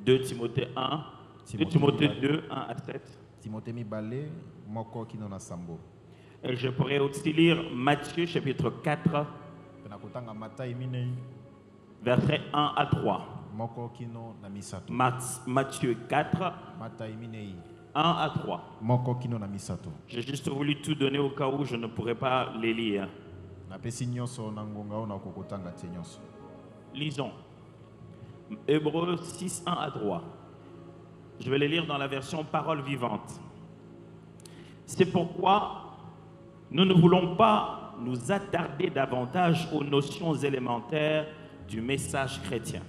2 Timothée 1, 2 Timothée 2, 1 à 7. Timothée mibale moko kino na sambo. Et je pourrais aussi lire Matthieu chapitre 4, Penakotanga Matthieu minei versets 1 à 3. moko kino na misato. Matthieu 4, Matthieu minei 1 à 3. moko kino na misato. J'ai juste voulu tout donner au cas où je ne pourrais pas les lire. Na pesi nyonso na ngonga ona kokotanga tie nyonso. Lisons. Hébreux 6, 1 à 3. Je vais les lire dans la version parole vivante. C'est pourquoi nous ne voulons pas nous attarder davantage aux notions élémentaires du message chrétien.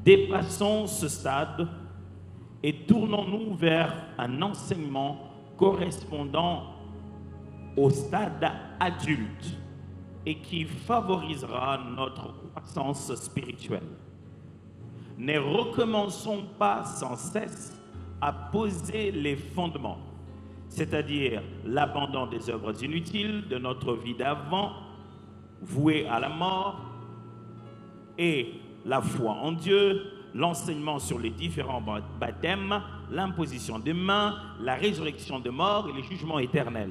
Dépassons ce stade et tournons-nous vers un enseignement correspondant au stade adulte et qui favorisera notre croissance spirituelle. Ne recommençons pas sans cesse à poser les fondements, c'est-à-dire l'abandon des œuvres inutiles de notre vie d'avant, vouée à la mort, et la foi en Dieu, l'enseignement sur les différents baptêmes, l'imposition des mains, la résurrection des morts et le jugement éternel.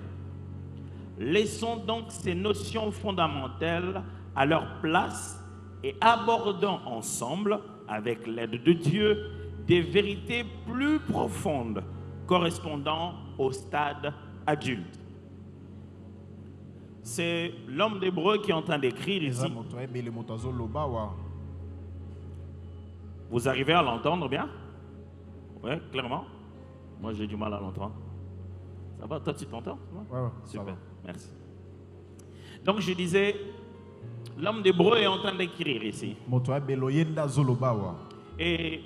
Laissons donc ces notions fondamentales à leur place et abordons ensemble, avec l'aide de Dieu, des vérités plus profondes correspondant au stade adulte. C'est l'homme d'Hébreu qui est en train d'écrire ici. Vous arrivez à l'entendre bien? Oui, clairement. Moi, j'ai du mal à l'entendre. Ça va? Toi, tu t'entends? Ouais, super, merci. Donc, je disais, l'homme d'Hébreu est en train d'écrire ici. Et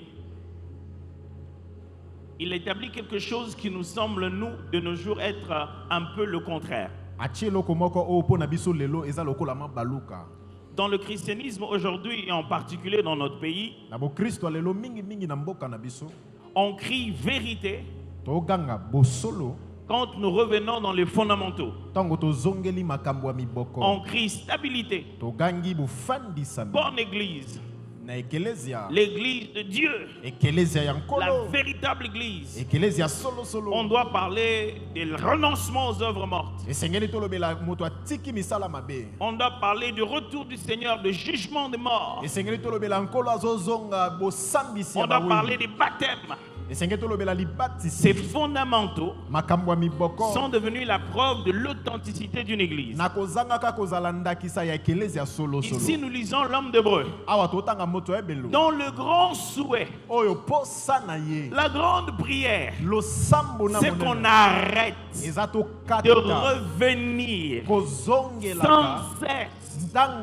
il établit quelque chose qui nous semble, nous, de nos jours, être un peu le contraire. Dans le christianisme aujourd'hui, et en particulier dans notre pays, on crie vérité quand nous revenons dans les fondamentaux. On crie stabilité. Bonne église. L'église de Dieu, la véritable église. On doit parler du renoncement aux œuvres mortes. On doit parler du retour du Seigneur, du jugement des morts. On doit parler des baptêmes. Ces fondamentaux sont devenus la preuve de l'authenticité d'une église. Ici, nous lisons l'homme d'Hébreu, dont le grand souhait, la grande prière, c'est qu'on arrête de revenir sans cesse à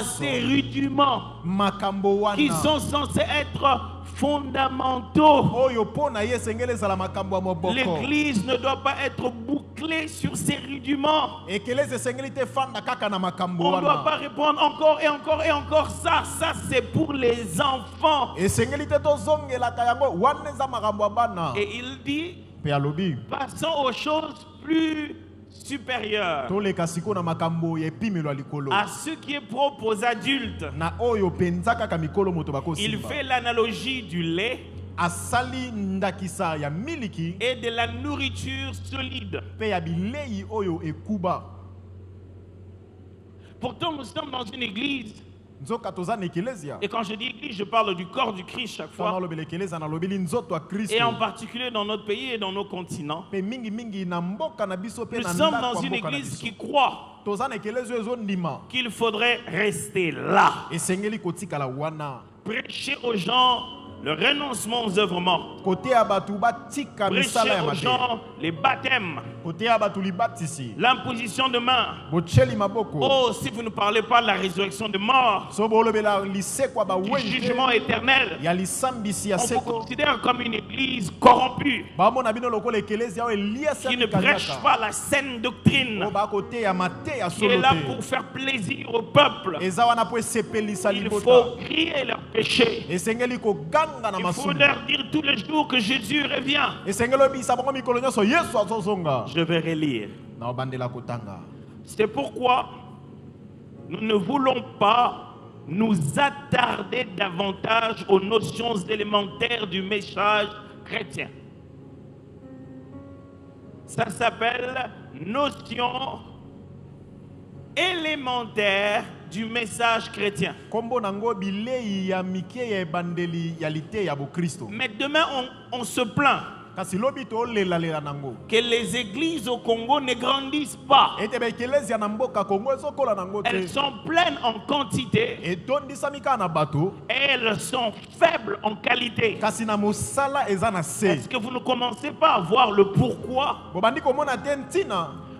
ces rudiments qui sont censés être fondamentaux. L'église ne doit pas être bouclée sur ces rudiments. On ne doit pas répondre encore et encore et encore. Ça c'est pour les enfants. Et il dit, passons aux choses plus supérieur à ce qui est propre aux adultes. Il fait l'analogie du lait et de la nourriture solide. Pourtant, nous sommes dans une église. Et quand je dis église, je parle du corps du Christ chaque fois. Et en particulier dans notre pays et dans nos continents. Nous sommes dans une église qui croit qu'il faudrait rester là. Prêcher aux gens le renoncement aux œuvres mortes. Prêcher aux gens les baptêmes. L'imposition de main. Oh, si vous ne parlez pas de la résurrection de mort, du jugement éternel, on vous considère comme une église corrompue qui ne prêche pas la saine doctrine, qui est là pour faire plaisir au peuple. Il faut crier leurs péchés. Il faut leur dire tous les jours que Jésus revient. Je vais relire. C'est pourquoi nous ne voulons pas nous attarder davantage aux notions élémentaires du message chrétien. Ça s'appelle notion élémentaire du message chrétien. Mais demain, on se plaint que les églises au Congo ne grandissent pas. Elles sont pleines en quantité et elles sont faibles en qualité. Est-ce que vous ne commencez pas à voir le pourquoi?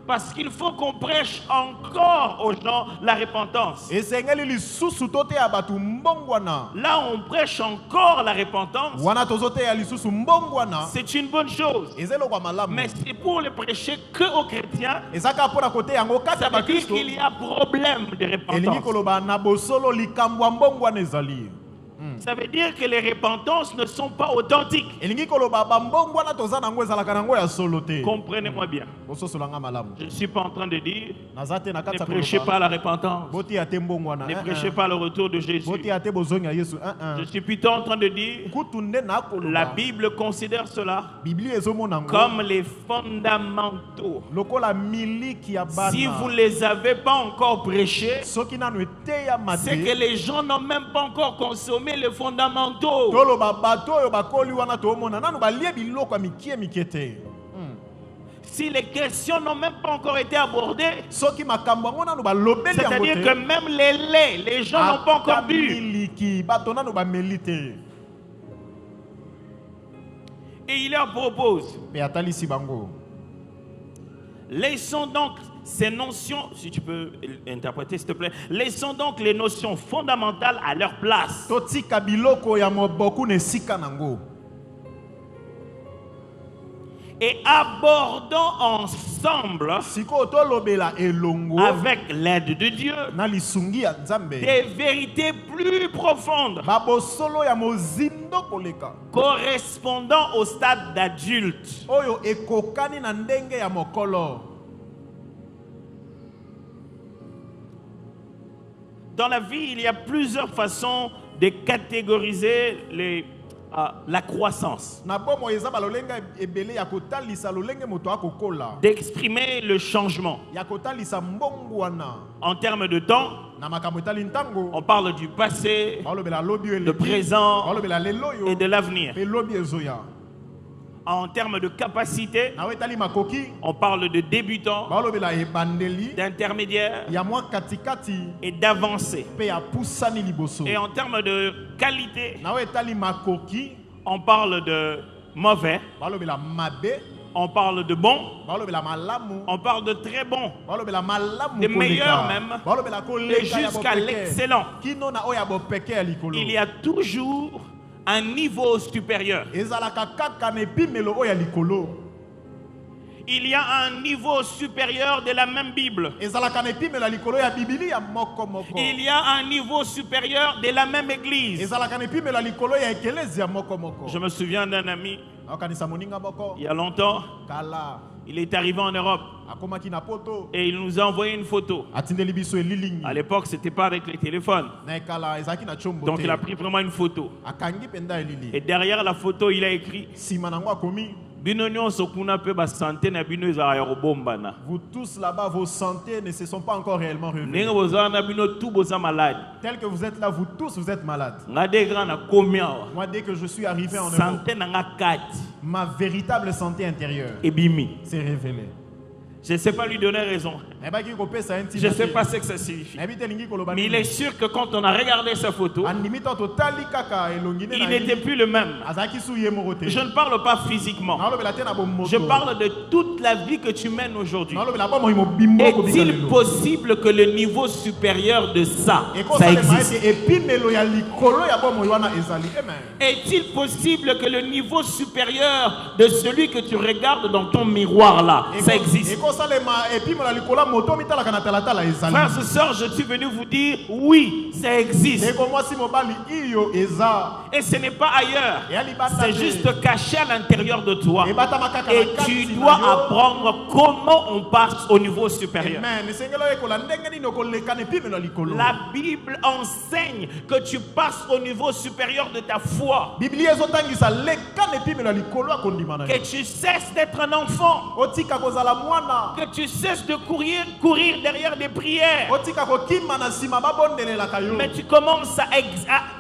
Parce qu'il faut qu'on prêche encore aux gens la repentance. Là, on prêche encore la repentance. C'est une bonne chose. Mais c'est pour le prêcher que aux chrétiens. Ça veut dire qu'il y a problème de repentance. Ça vene veut dire que les repentances ne sont pas authentiques. Comprenez-moi bien. Je ne suis pas en train de dire ne prêchez pas la repentance, ne prêchez pas le retour de Jésus. Je suis plutôt en train de dire la Bible considère cela comme les fondamentaux. Si vous ne les avez pas encore prêchés, c'est que les gens n'ont même pas encore consommé les fondamentaux. Si les questions n'ont même pas encore été abordées, c'est-à-dire que même les laits, les gens n'ont pas encore bu. Et il leur propose, laissons donc ces notions, si tu peux interpréter s'il te plaît, laissons donc les notions fondamentales à leur place. Et abordons ensemble, avec l'aide de Dieu, des vérités plus profondes correspondant au stade d'adulte. Dans la vie, il y a plusieurs façons de catégoriser la croissance, d'exprimer le changement. En termes de temps, on parle du passé, du présent et de l'avenir. En termes de capacité, on parle de débutants, d'intermédiaires et d'avancées. Et en termes de qualité, on parle de mauvais, on parle de bon, on parle de très bon, de meilleur même, et jusqu'à l'excellent. Il y a toujours un niveau supérieur. Il y a un niveau supérieur de la même Bible. Il y a un niveau supérieur de la même église. Je me souviens d'un ami, il y a longtemps, il est arrivé en Europe et il nous a envoyé une photo. À l'époque, ce n'était pas avec les téléphones. Donc il a pris vraiment une photo. Et derrière la photo, il a écrit: vous tous là-bas, vos santé ne se sont pas encore réellement révélées. Tel que vous êtes là, vous tous, vous êtes malades. Moi, dès que je suis arrivé en Europe, ma véritable santé intérieure s'est révélée. Je ne sais pas lui donner raison. Je ne sais pas ce que ça signifie. Mais il est sûr que quand on a regardé sa photo, il n'était plus le même. Je ne parle pas physiquement. Je parle de toute la vie que tu mènes aujourd'hui. Est-il possible que le niveau supérieur de ça existe? Est-il possible que le niveau supérieur de celui que tu regardes dans ton miroir là, ça existe? Frères et sœurs, je suis venu vous dire, oui, ça existe. Et ce n'est pas ailleurs. C'est juste caché à l'intérieur de toi. Et tu dois apprendre comment on passe au niveau supérieur. La Bible enseigne que tu passes au niveau supérieur de ta foi. Que tu cesses d'être un enfant. Que tu cesses de courir derrière des prières. Mais tu commences à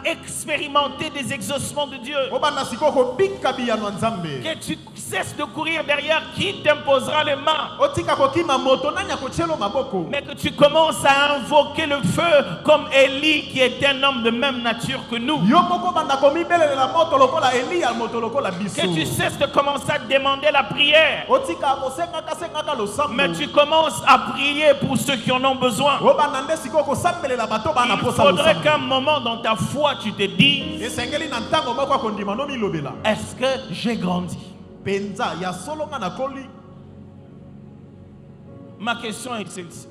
expérimenter des exaucements de Dieu. Que tu cesses de courir derrière qui t'imposera les mains. Mais que tu commences à invoquer le feu comme Élie qui est un homme de même nature que nous. Que tu cesses de commencer à demander la prière. Mais tu commences à prier pour ceux qui en ont besoin. Il faudrait qu'à un moment dans ta foi tu te dises, est-ce que j'ai grandi? Ma question est celle-ci.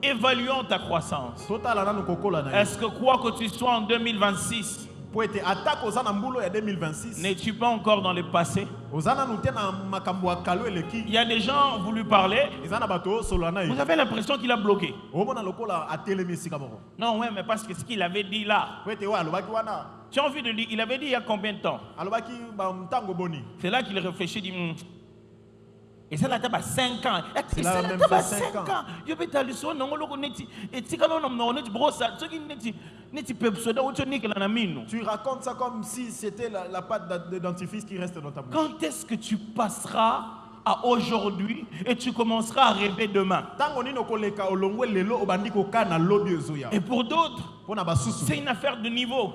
Évaluons ta croissance. Est-ce que quoi que tu sois en 2026, n'es-tu pas encore dans le passé? Il y a des gens, vous lui parlez, vous avez l'impression qu'il a bloqué. Non, ouais, mais parce que ce qu'il avait dit là, tu as envie de dire, il avait dit il y a combien de temps? C'est là qu'il réfléchit, dit, et ça là, tu as 5 ans. Il a même fait 5 ans. Je vais t'aller sur tu racontes ça comme si c'était la pâte de dentifrice qui reste dans ta bouche. Quand est-ce que tu passeras à aujourd'hui et tu commenceras à rêver demain? Et pour d'autres, c'est une affaire de niveau.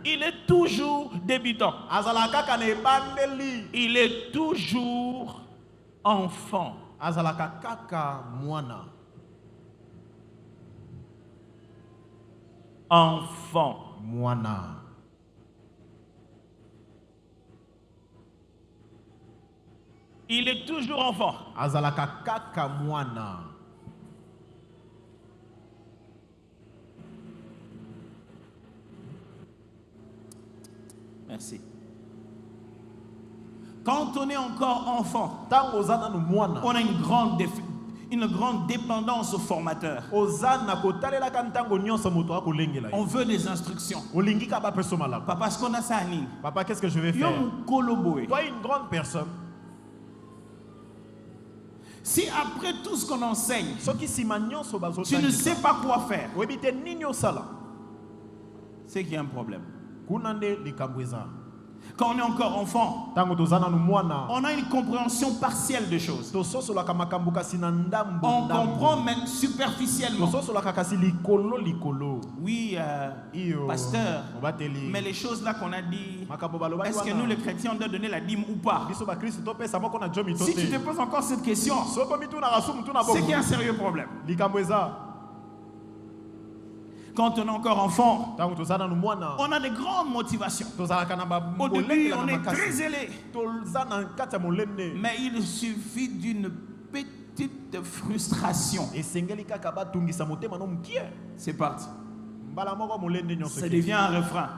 Il est toujours débutant. Il est toujours enfant. Enfant. Il est toujours enfant. Merci. Quand on est encore enfant, on a une grande dépendance au formateur. On veut des instructions. Papa, ce qu'on a ça, Papa, qu'est-ce que je vais faire? Toi, une grande personne. Si après tout ce qu'on enseigne, tu ne sais pas quoi faire, c'est qu'il y a un problème. Quand on est encore enfant, on a une compréhension partielle des choses. On comprend même superficiellement. Oui, pasteur, mais les choses là qu'on a dit, est-ce que nous les chrétiens on doit donner la dîme ou pas? Si tu te poses encore cette question, c'est qu'il y a un sérieux problème. Quand on est encore enfant, on a des grandes motivations. Au début, on est très zélé. Mais il suffit d'une petite frustration. C'est parti. Ça devient un refrain.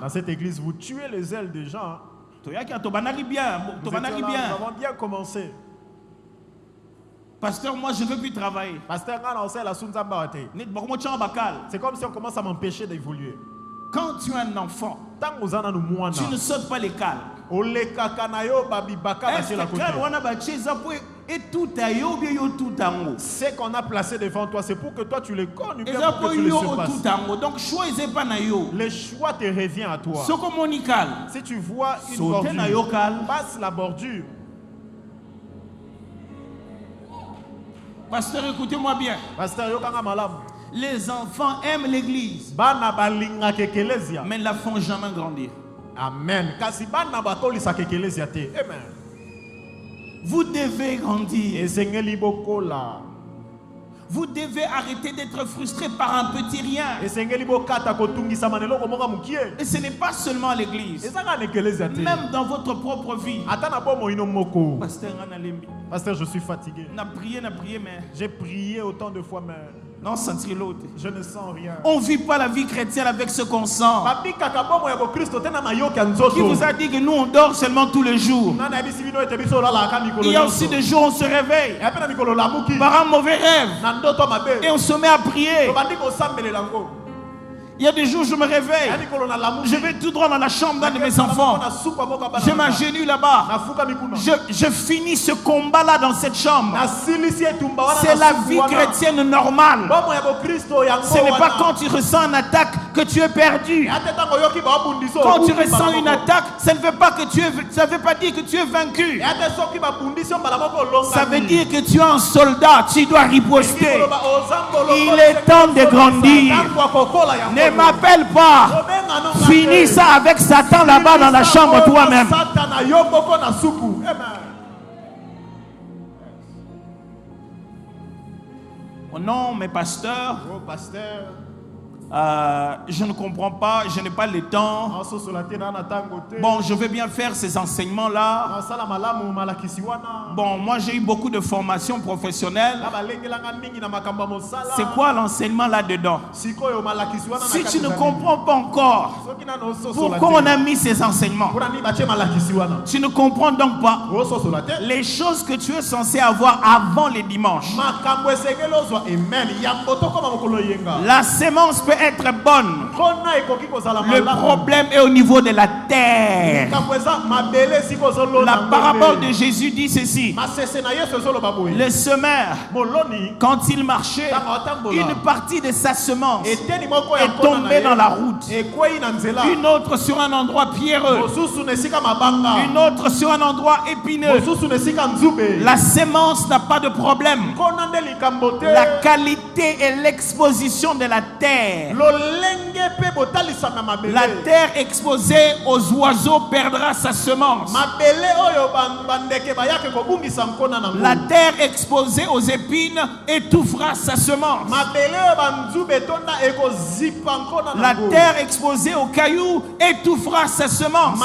Dans cette église, vous tuez les ailes des gens. Nous avons bien commencé. Pasteur, moi je ne veux plus travailler. C'est comme si on commence à m'empêcher d'évoluer. Quand tu es un enfant, tu ne sautes pas les cales. Ce qu'on a placé devant toi, c'est pour que toi tu les connais, pour que tu les surpasses. Donc le choix te revient à toi. Si tu vois une bordure, passe la bordure. Pasteur, écoutez-moi bien. Les enfants aiment l'église, mais ne la font jamais grandir. Amen. Vous devez grandir. Vous devez arrêter d'être frustré par un petit rien. Et ce n'est pas seulement à l'église. Même dans votre propre vie. Pasteur, je suis fatigué. Mais j'ai prié autant de fois, mais non, sentir l'autre. Je ne sens rien. On ne vit pas la vie chrétienne avec ce qu'on sent. Qui vous a dit que nous on dort seulement tous les jours? Il y a aussi des jours où on se réveille par un mauvais rêve et on se met à prier. Il y a des jours où je me réveille, je vais tout droit dans la chambre d'un de mes enfants, je m'agenouille là-bas, je finis ce combat-là dans cette chambre. C'est la vie chrétienne normale. Ce n'est pas quand tu ressens une attaque que tu es perdu. Quand tu ressens une attaque, ça ne veut pas dire que tu es vaincu. Ça veut dire que tu es un soldat, tu dois riposter. Il est temps de grandir. Ne m'appelle pas. Finis ça avec Satan là-bas dans la chambre toi-même. Oh non, mais pasteur. Je ne comprends pas, je n'ai pas le temps. Bon, je veux bien faire ces enseignements-là. Bon, moi j'ai eu beaucoup de formations professionnelles. C'est quoi l'enseignement là-dedans? Si tu ne comprends pas encore pourquoi on a mis ces enseignements, tu ne comprends donc pas les choses que tu es censé avoir avant les dimanches. La sémence peut être bonne. Le problème est au niveau de la terre. La parabole de Jésus dit ceci: le semeur, quand il marchait, une partie de sa semence est tombée dans la route, une autre sur un endroit pierreux, une autre sur un endroit épineux. La semence n'a pas de problème. La qualité et l'exposition de la terre. La terre exposée aux oiseaux perdra sa semence. La terre exposée aux épines étouffera sa semence. La terre exposée aux cailloux étouffera sa semence.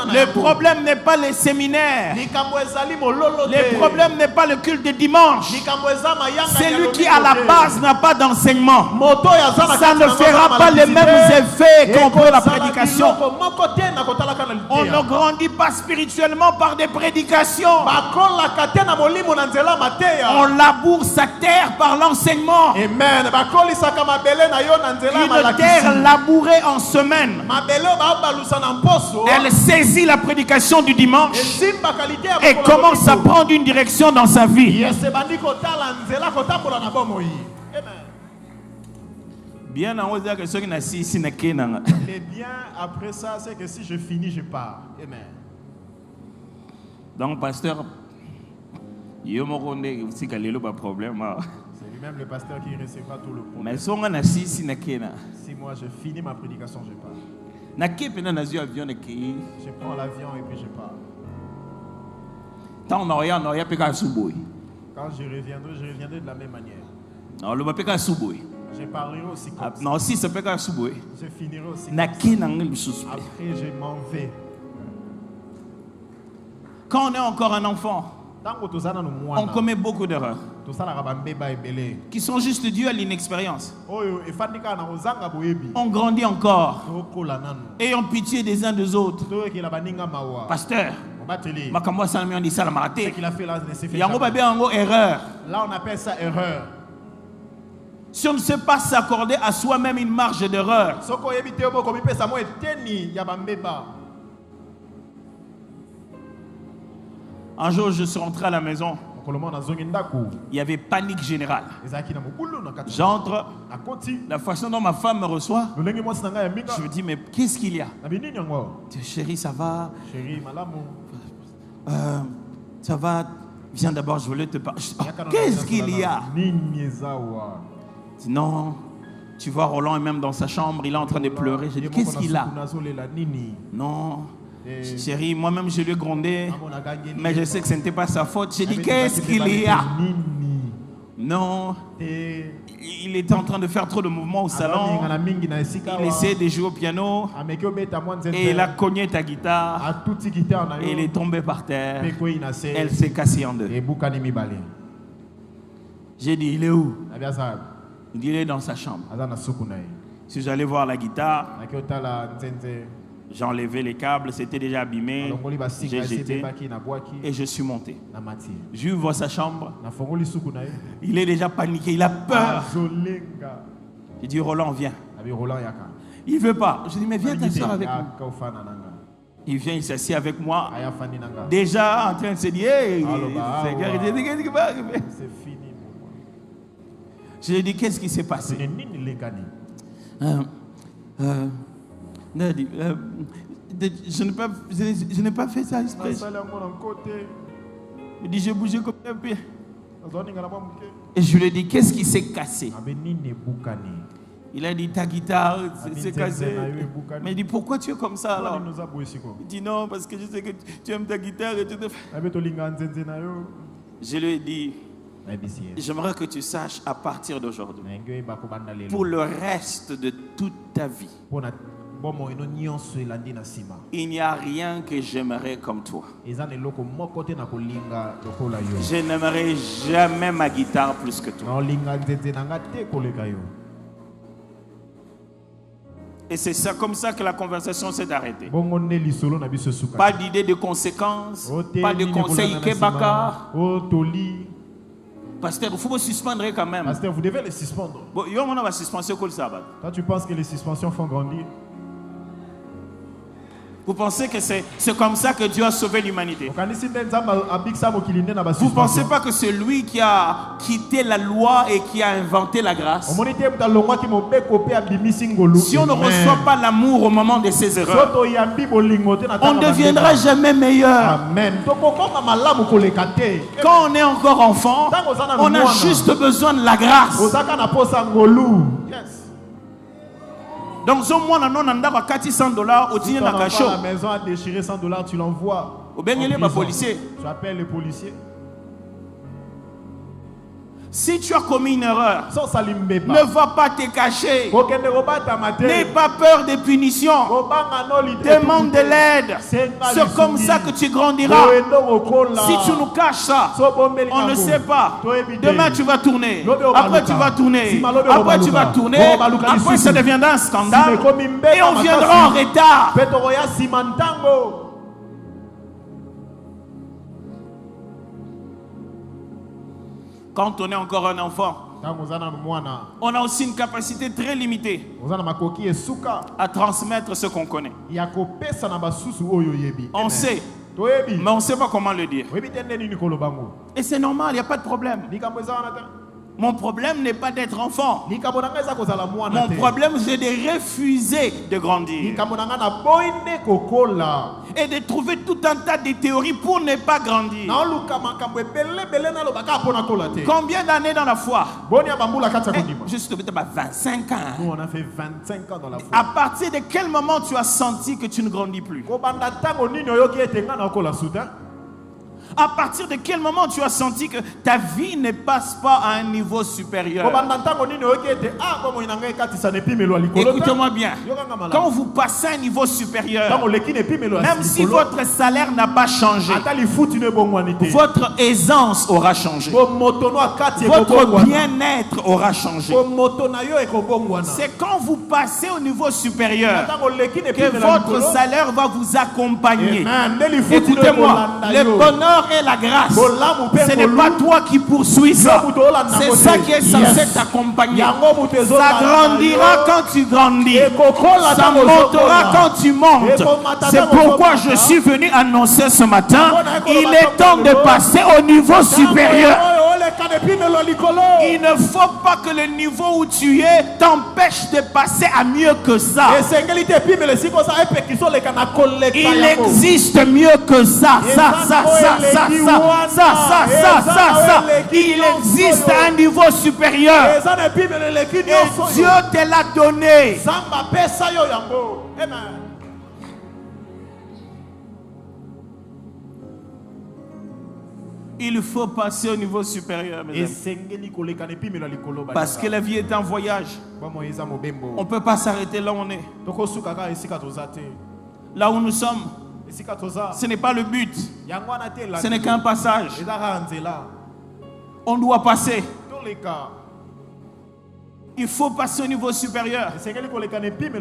Le problème n'est pas les séminaires. Le problème n'est pas le culte de dimanche. Celui qui à la base n'a pas d'enseignement, ça ne fera pas les mêmes effets qu'après la prédication. On ne grandit pas spirituellement par des prédications. On laboure sa terre par l'enseignement. Une terre labourée en semaine, elle saisit la prédication du dimanche et commence à prendre une direction dans sa vie. Bien en dire que ceux qui naissent ici ne kenanga. Et bien après ça, c'est que si je finis, je pars. Amen. Donc pasteur, yo mo konde si kalelo pas problème. C'est lui-même le pasteur qui recevra tout le problème. Mais si on a ici ne kena. Si moi je finis ma prédication, je pars. Na kepena na avion ne ki. Je prends l'avion et puis je pars. Tant on a peka suboy. Quand je reviendrai de la même manière. Non, le peka suboy. Je parlerai aussi comme ça. Non, si c'est peka suboy. Je finirai aussi na comme ça. Après, je m'en vais. Quand on est encore un enfant, on commet beaucoup d'erreurs qui sont juste dues à l'inexpérience. On grandit encore. Ayons pitié des uns des autres. Pasteur, erreur. Là, on appelle ça erreur. Si on ne sait pas s'accorder à soi-même une marge d'erreur, un jour, je suis rentré à la maison. Il y avait panique générale. J'entre. La façon dont ma femme me reçoit, je me dis, mais qu'est-ce qu'il y a? Chérie, ça va? Ça va? Viens d'abord, je voulais te parler. Qu'est-ce qu'il y a? Non, tu vois, Roland est même dans sa chambre, il est en train de pleurer. Je dis, qu'est-ce qu'il a? Non, Chérie, moi-même je lui ai grondé, mais je sais que ce n'était pas sa faute. J'ai dit, qu'est-ce qu'il y a? Non, il était en train de faire trop de mouvements au salon. Il essayait de jouer au piano et il a cogné ta guitare et il est tombé par terre. Elle s'est cassée en deux. J'ai dit, il est où? Il dit, il est dans sa chambre. Si j'allais voir la guitare, j'ai enlevé les câbles, c'était déjà abîmé. J'ai jeté et je suis monté. J'ai vu sa chambre. Il est déjà paniqué, il a peur. J'ai dit, Roland, viens. Il ne veut pas. Je dis, mais viens t'asseoir avec moi. Il vient, il s'assied avec moi. Déjà en train de se dire, hey, c'est fini. Je lui ai dit, qu'est-ce qui s'est passé? Je n'ai pas fait ça exprès. Il dit, j'ai bougé comme un pied. Et je lui ai dit, qu'est-ce qui s'est cassé? Il a dit, ta guitare s'est cassée. Mais il dit, pourquoi tu es comme ça alors? Il dit, non, parce que je sais que tu aimes ta guitare et tu te fais. Je lui ai dit, j'aimerais que tu saches à partir d'aujourd'hui, pour le reste de toute ta vie, il n'y a rien que j'aimerais comme toi. Je n'aimerais jamais ma guitare plus que toi. Et c'est ça, comme ça que la conversation s'est arrêtée. Pas d'idée de conséquences, pas de conseils Kebaka. Pasteur, il faut me suspendre quand même. Pasteur, vous devez les suspendre. Bon, toi, tu penses que les suspensions font grandir? Vous pensez que c'est comme ça que Dieu a sauvé l'humanité? Vous ne pensez pas que c'est lui qui a quitté la loi et qui a inventé la grâce? Si on ne reçoit pas l'amour au moment de ses erreurs, on ne deviendra jamais meilleur. Amen. Quand on est encore enfant, on a juste besoin de la grâce. Donc, si moi, $100 au dîner dans la maison a déchiré $100, tu l'envoies. Tu appelles le policier. Si tu as commis une erreur, ne va pas te cacher. N'aie pas peur des punitions. Demande de l'aide. C'est comme ça que tu grandiras. Si tu nous caches ça, on ne sait pas. Demain tu vas tourner. Après tu vas tourner. Après tu vas tourner. Après ça deviendra un scandale. Et on viendra en retard. Quand on est encore un enfant, on a aussi une capacité très limitée à transmettre ce qu'on connaît. On sait, mais on ne sait pas comment le dire. Et c'est normal, il n'y a pas de problème. Mon problème n'est pas d'être enfant. Mon problème, c'est de refuser de grandir. Et de trouver tout un tas de théories pour ne pas grandir. Combien d'années dans la foi? Juste 25 ans. Nous, on a fait 25 ans dans la foi. À partir de quel moment tu as senti que tu ne grandis plus? À partir de quel moment tu as senti que ta vie ne passe pas à un niveau supérieur? Écoutez-moi bien. Quand vous passez à un niveau supérieur, même si votre salaire n'a pas changé, votre aisance aura changé. Votre bien-être aura changé. C'est quand vous passez au niveau supérieur que votre salaire va vous accompagner. Écoutez-moi, le bonheur et la grâce, ce n'est pas toi qui poursuis ça, c'est ça qui est censé t'accompagner. Ça grandira quand tu grandis, ça montera quand tu montes. C'est pourquoi je suis venu annoncer ce matin, il est temps de passer au niveau supérieur. Il ne faut pas que le niveau où tu es t'empêche de passer à mieux que ça. Il existe mieux que ça. Il existe un niveau supérieur. Et Dieu te l'a donné. Il faut passer au niveau supérieur, mes amis. Parce que la vie est un voyage. On ne peut pas s'arrêter là où on est. Là où nous sommes, ce n'est pas le but. Ce n'est qu'un passage. On doit passer. Il faut passer au niveau supérieur.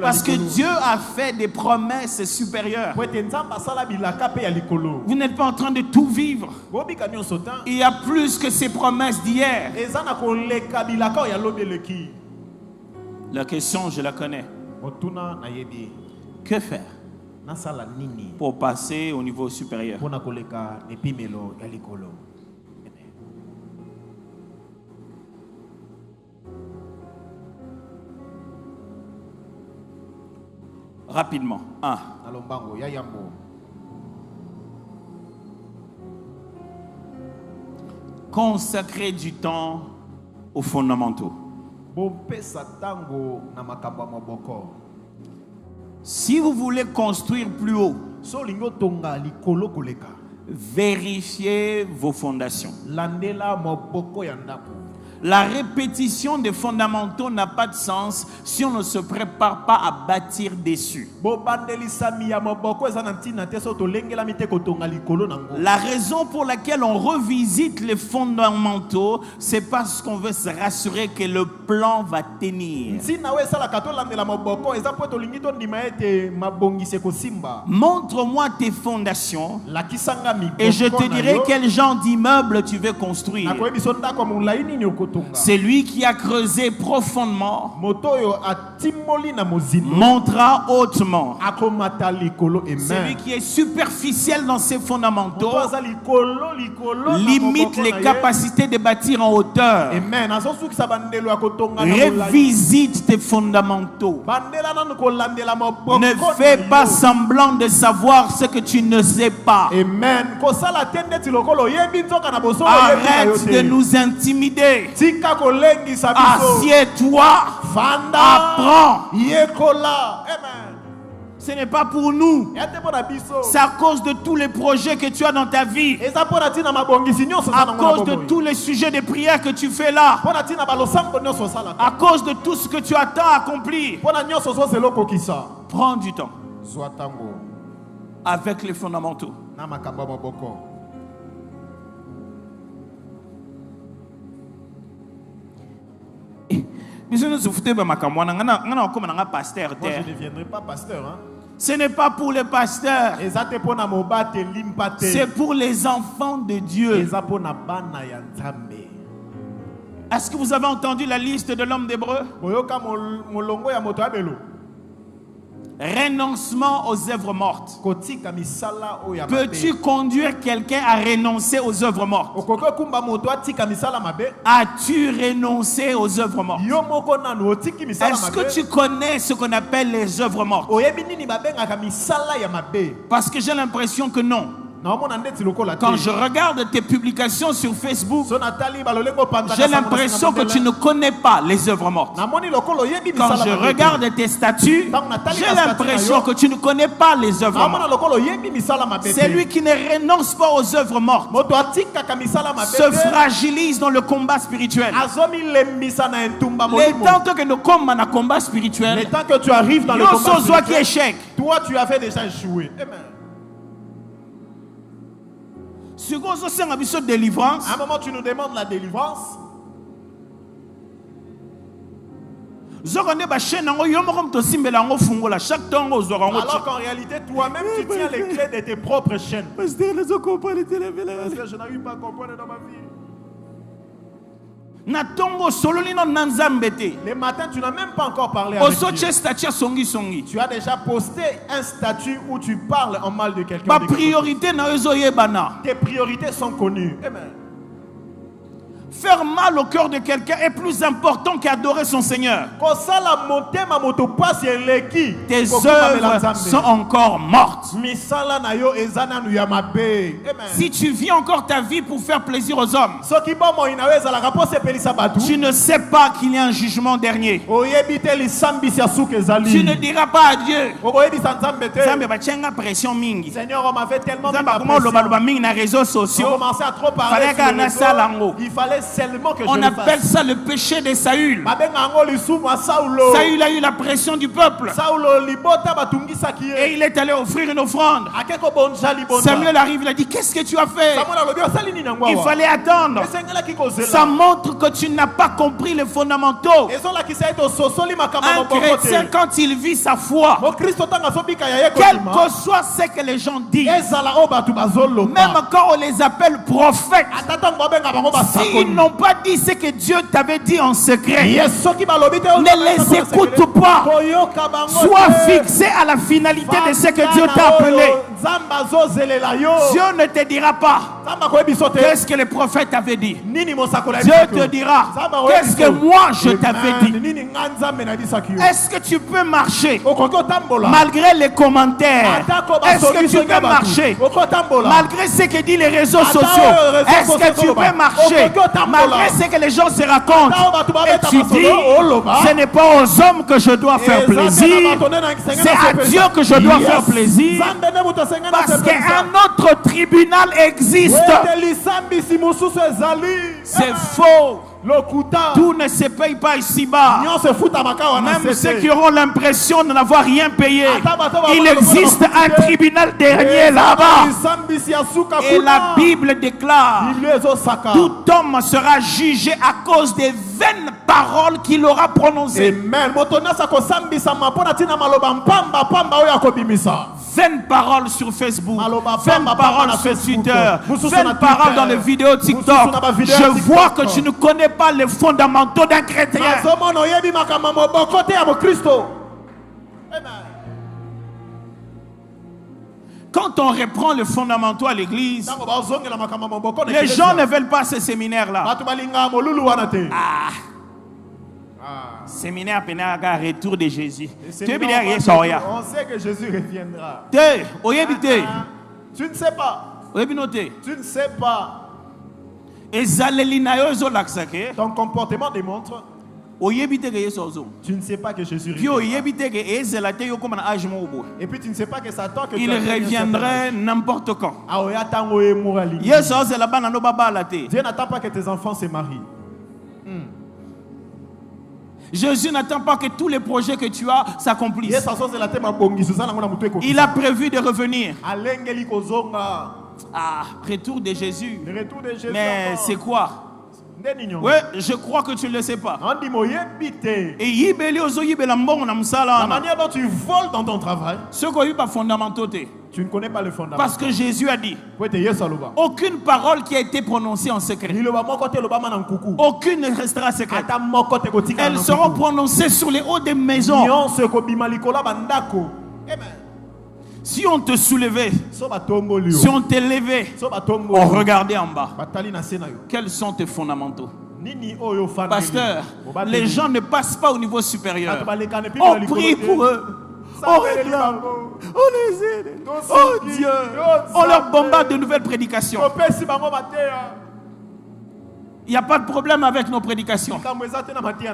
Parce que Dieu a fait des promesses supérieures. Vous n'êtes pas en train de tout vivre. Il y a plus que ces promesses d'hier. La question, je la connais. Que faire pour passer au niveau supérieur? Rapidement. Consacrer du temps aux fondamentaux. Si vous voulez construire plus haut, vérifiez vos fondations. La répétition des fondamentaux n'a pas de sens si on ne se prépare pas à bâtir dessus. La raison pour laquelle on revisite les fondamentaux, c'est parce qu'on veut se rassurer que le plan va tenir. Montre-moi tes fondations et je te dirai quel genre d'immeuble tu veux construire. Celui qui a creusé profondément montera hautement. Celui qui est superficiel dans ses fondamentaux limite les capacités de bâtir en hauteur. Revisite tes fondamentaux. Ne fais pas semblant de savoir ce que tu ne sais pas. Arrête de nous intimider. Assieds-toi, apprends. Ce n'est pas pour nous. C'est à cause de tous les projets que tu as dans ta vie. À cause de tous les sujets de prière que tu fais là. À cause de tout ce que tu attends à accomplir. Prends du temps avec les fondamentaux. Moi, je ne deviendrai pas pasteur. Hein? Ce n'est pas pour les pasteurs. C'est pour les enfants de Dieu. Est-ce que vous avez entendu la liste de l'homme d'Hébreu? Renoncement aux œuvres mortes. Peux-tu conduire quelqu'un à renoncer aux œuvres mortes? As-tu renoncé aux œuvres mortes? Est-ce que tu connais ce qu'on appelle les œuvres mortes? Parce que j'ai l'impression que non. Quand je regarde tes publications sur Facebook, j'ai l'impression que tu ne connais pas les œuvres mortes. Quand je regarde tes statuts, j'ai l'impression que tu ne connais pas les œuvres mortes. C'est lui qui ne renonce pas aux œuvres mortes, se fragilise dans le combat spirituel. Les temps que nous sommes dans le combat spirituel, les temps que tu arrives dans le combat spirituel, toi tu avais déjà échoué. Amen. À un moment, tu nous demandes la délivrance. Alors qu'en réalité, toi-même, tu tiens les clés de tes propres chaînes. Parce que je n'arrive pas à comprendre dans ma vie. Les matins, tu n'as même pas encore parlé avec Dieu. Tu as déjà posté un statut où tu parles en mal de quelqu'un. Tes priorités sont connues. Amen. Faire mal au cœur de quelqu'un est plus important qu'adorer son Seigneur. Tes œuvres sont encore mortes. Si tu vis encore ta vie pour faire plaisir aux hommes, tu ne sais pas qu'il y a un jugement dernier. Tu ne diras pas à Dieu, Seigneur, on m'avait tellement mis la pression. Il fallait seulement que je on le appelle fasse. ça le péché de Saül. Saül a eu la pression du peuple. Et il est allé offrir une offrande. Samuel arrive, il a dit, qu'est-ce que tu as fait? Il fallait attendre. Ça montre que tu n'as pas compris les fondamentaux. Un chrétien, quand il vit sa foi, quel que soit ce que les gens disent, même quand on les appelle prophètes, s'ils n'ont pas dit ce que Dieu t'avait dit en secret, ne les écoute pas. Sois fixé à la finalité de ce que Dieu t'a appelé. Dieu ne te dira pas qu'est-ce que le prophète avait dit. Dieu te dira qu'est-ce que moi je t'avais dit. Est-ce que tu peux marcher malgré les commentaires? Est-ce que tu peux marcher malgré ce que disent les réseaux sociaux? Est-ce que tu peux marcher malgré ce que les gens se racontent? Et tu dis, ce n'est pas aux hommes que je dois faire plaisir, c'est à Dieu que je dois faire plaisir, parce qu'un autre tribunal existe. C'est faux. Tout ne se paye pas ici-bas. Même ceux qui auront l'impression de n'avoir rien payé, il existe un tribunal dernier là-bas. Et la Bible déclare, tout homme sera jugé à cause des vaines paroles qu'il aura prononcées. Vaines paroles sur Facebook, vaines paroles sur Twitter, vaines paroles dans les vidéos TikTok. Je vois que tu ne connais pas les fondamentaux d'un chrétien. Quand on reprend les fondamentaux à l'église, les gens ne veulent pas ces séminaires-là. Séminaire pénal retour de Jésus. On sait que Jésus reviendra. Tu ne sais pas. Tu ne sais pas. Ton comportement démontre. Tu ne sais pas que Jésus reviendra. Et puis tu ne sais pas que Satan que il reviendrait n'importe quand. Dieu n'attend pas que tes enfants se marient. Jésus n'attend pas que tous les projets que tu as s'accomplissent. Il a prévu de revenir. Retour de Jésus. Mais c'est quoi? Oui, je crois que tu ne le sais pas. Et la manière dont tu voles dans ton travail, tu ne connais pas le fondament. Parce que Jésus a dit, aucune parole qui a été prononcée en secret, aucune ne restera secrète. Elles seront prononcées sur les hauts des maisons. Si on te soulevait, si on t'élevait, on regardait en bas. Quels sont tes fondamentaux? Pasteur, les gens ne passent pas au niveau supérieur. On prie pour eux. On réclame, on les aide. Oh Dieu, on leur bombarde de nouvelles prédications. Il n'y a pas de problème avec nos prédications.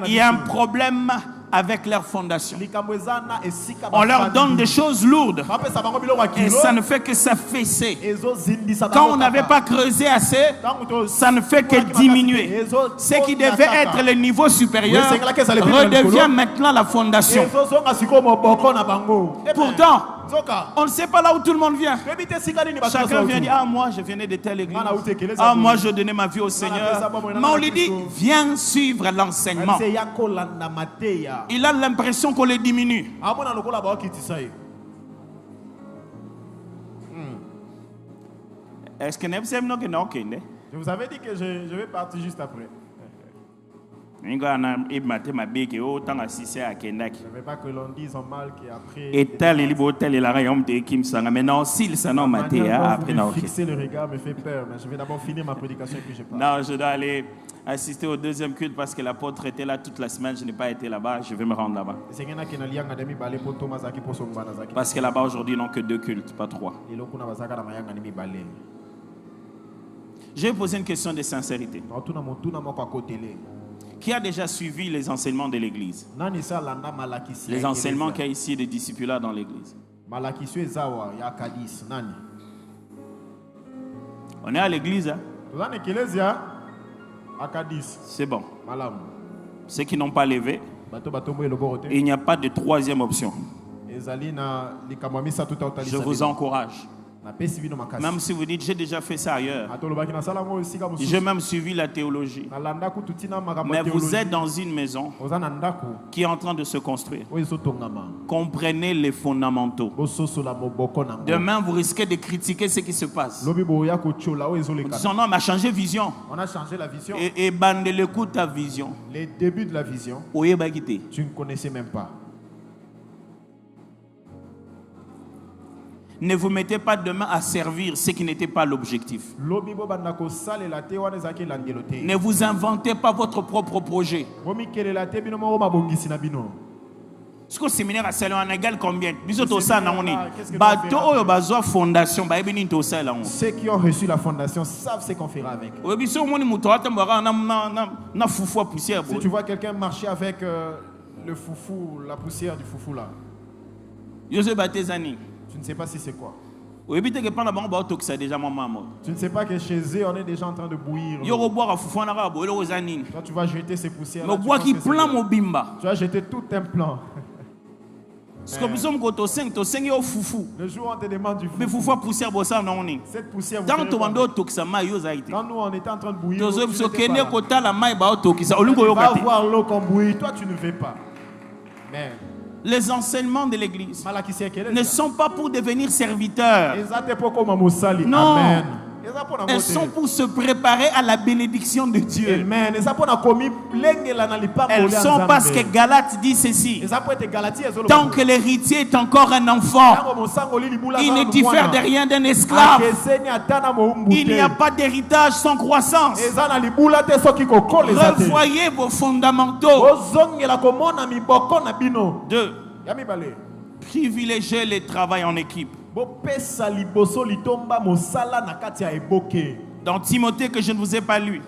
Il y a un problème avec leur fondation. On leur donne des choses lourdes et ça ne fait que s'affaisser. Quand on n'avait pas creusé assez, ça ne fait que diminuer. Ce qui devait être le niveau supérieur redevient maintenant la fondation. Pourtant, on ne sait pas là où tout le monde vient. Chacun vient dire, ah moi je venais de telle église, ah moi je donnais ma vie au Seigneur. Mais on lui dit, viens suivre l'enseignement. Il a l'impression qu'on le diminue. Est-ce que je vous avais dit que je vais partir juste après. Je ne veux pas que l'on dise en mal qu'après. Mais non, s'il s'en a maté, après non. Fixer le regard me fait peur, mais je vais d'abord finir ma prédication et puis je pars. Non, je dois aller assister au deuxième culte parce que l'apôtre était là toute la semaine. Je n'ai pas été là-bas. Je vais me rendre là-bas. Parce que là-bas aujourd'hui, ils n'ont que 2 cultes, pas 3. Je vais poser une question de sincérité. Qui a déjà suivi les enseignements de l'église? Les enseignements qu'il y a ici des discipulats dans l'église. On est à l'église, hein? C'est bon. Ceux qui n'ont pas levé, il n'y a pas de 3e option. Je vous encourage. Même si vous dites, j'ai déjà fait ça ailleurs. J'ai même suivi la théologie. Mais vous êtes dans une maison qui est en train de se construire. Comprenez les fondamentaux. Demain, vous risquez de critiquer ce qui se passe. Vous dites, non, on a changé vision. On a changé la vision. Et bandez-le-coup ta vision. Les débuts de la vision, tu ne connaissais même pas. Ne vous mettez pas demain à servir ce qui n'était pas l'objectif. Ne vous inventez pas votre propre projet. Ce que le séminaire a salé en égal combien? Ceux qui ont reçu la fondation savent ce qu'on fera avec. Si tu vois quelqu'un marcher avec le foufou, la poussière du foufou là, tu ne sais pas si c'est quoi. Tu ne sais pas que chez eux, on est déjà en train de bouillir. Quand tu vas jeter ces poussières là, tu vas jeter tout un plan. Le jour où on te demande du foufou, cette poussière, quand nous on était en train de bouillir, tu vas voir l'eau qu'on bouille, toi tu ne veux pas. Mais les enseignements de l'église ne sont pas pour devenir serviteurs. Non. Amen. Elles sont pour se préparer à la bénédiction de Dieu. Amen. Elles sont parce que Galates dit ceci. Tant que l'héritier est encore un enfant, il ne diffère de rien d'un esclave. Il n'y a pas d'héritage sans croissance. Revoyez vos fondamentaux. 2. Privilégiez le travail en équipe. Dans Timothée que je ne vous ai pas lu,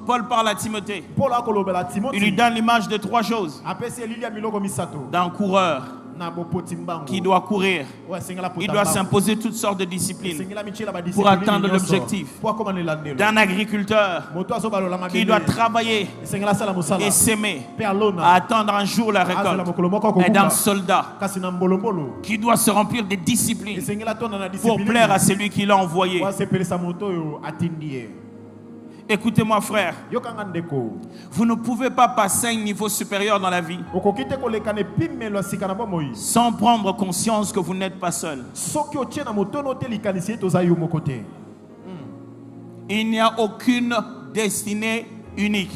Paul parle à Timothée. Il lui donne l'image de 3 choses. D'un coureur qui doit courir, il doit s'imposer toutes sortes de disciplines pour atteindre l'objectif. D'un agriculteur qui doit travailler et s'aimer à attendre un jour la récolte. Et d'un soldat qui doit se remplir des disciplines pour plaire à celui qui l'a envoyé. Écoutez-moi, frère. Vous ne pouvez pas passer à un niveau supérieur dans la vie sans prendre conscience que vous n'êtes pas seul. Il n'y a aucune destinée unique.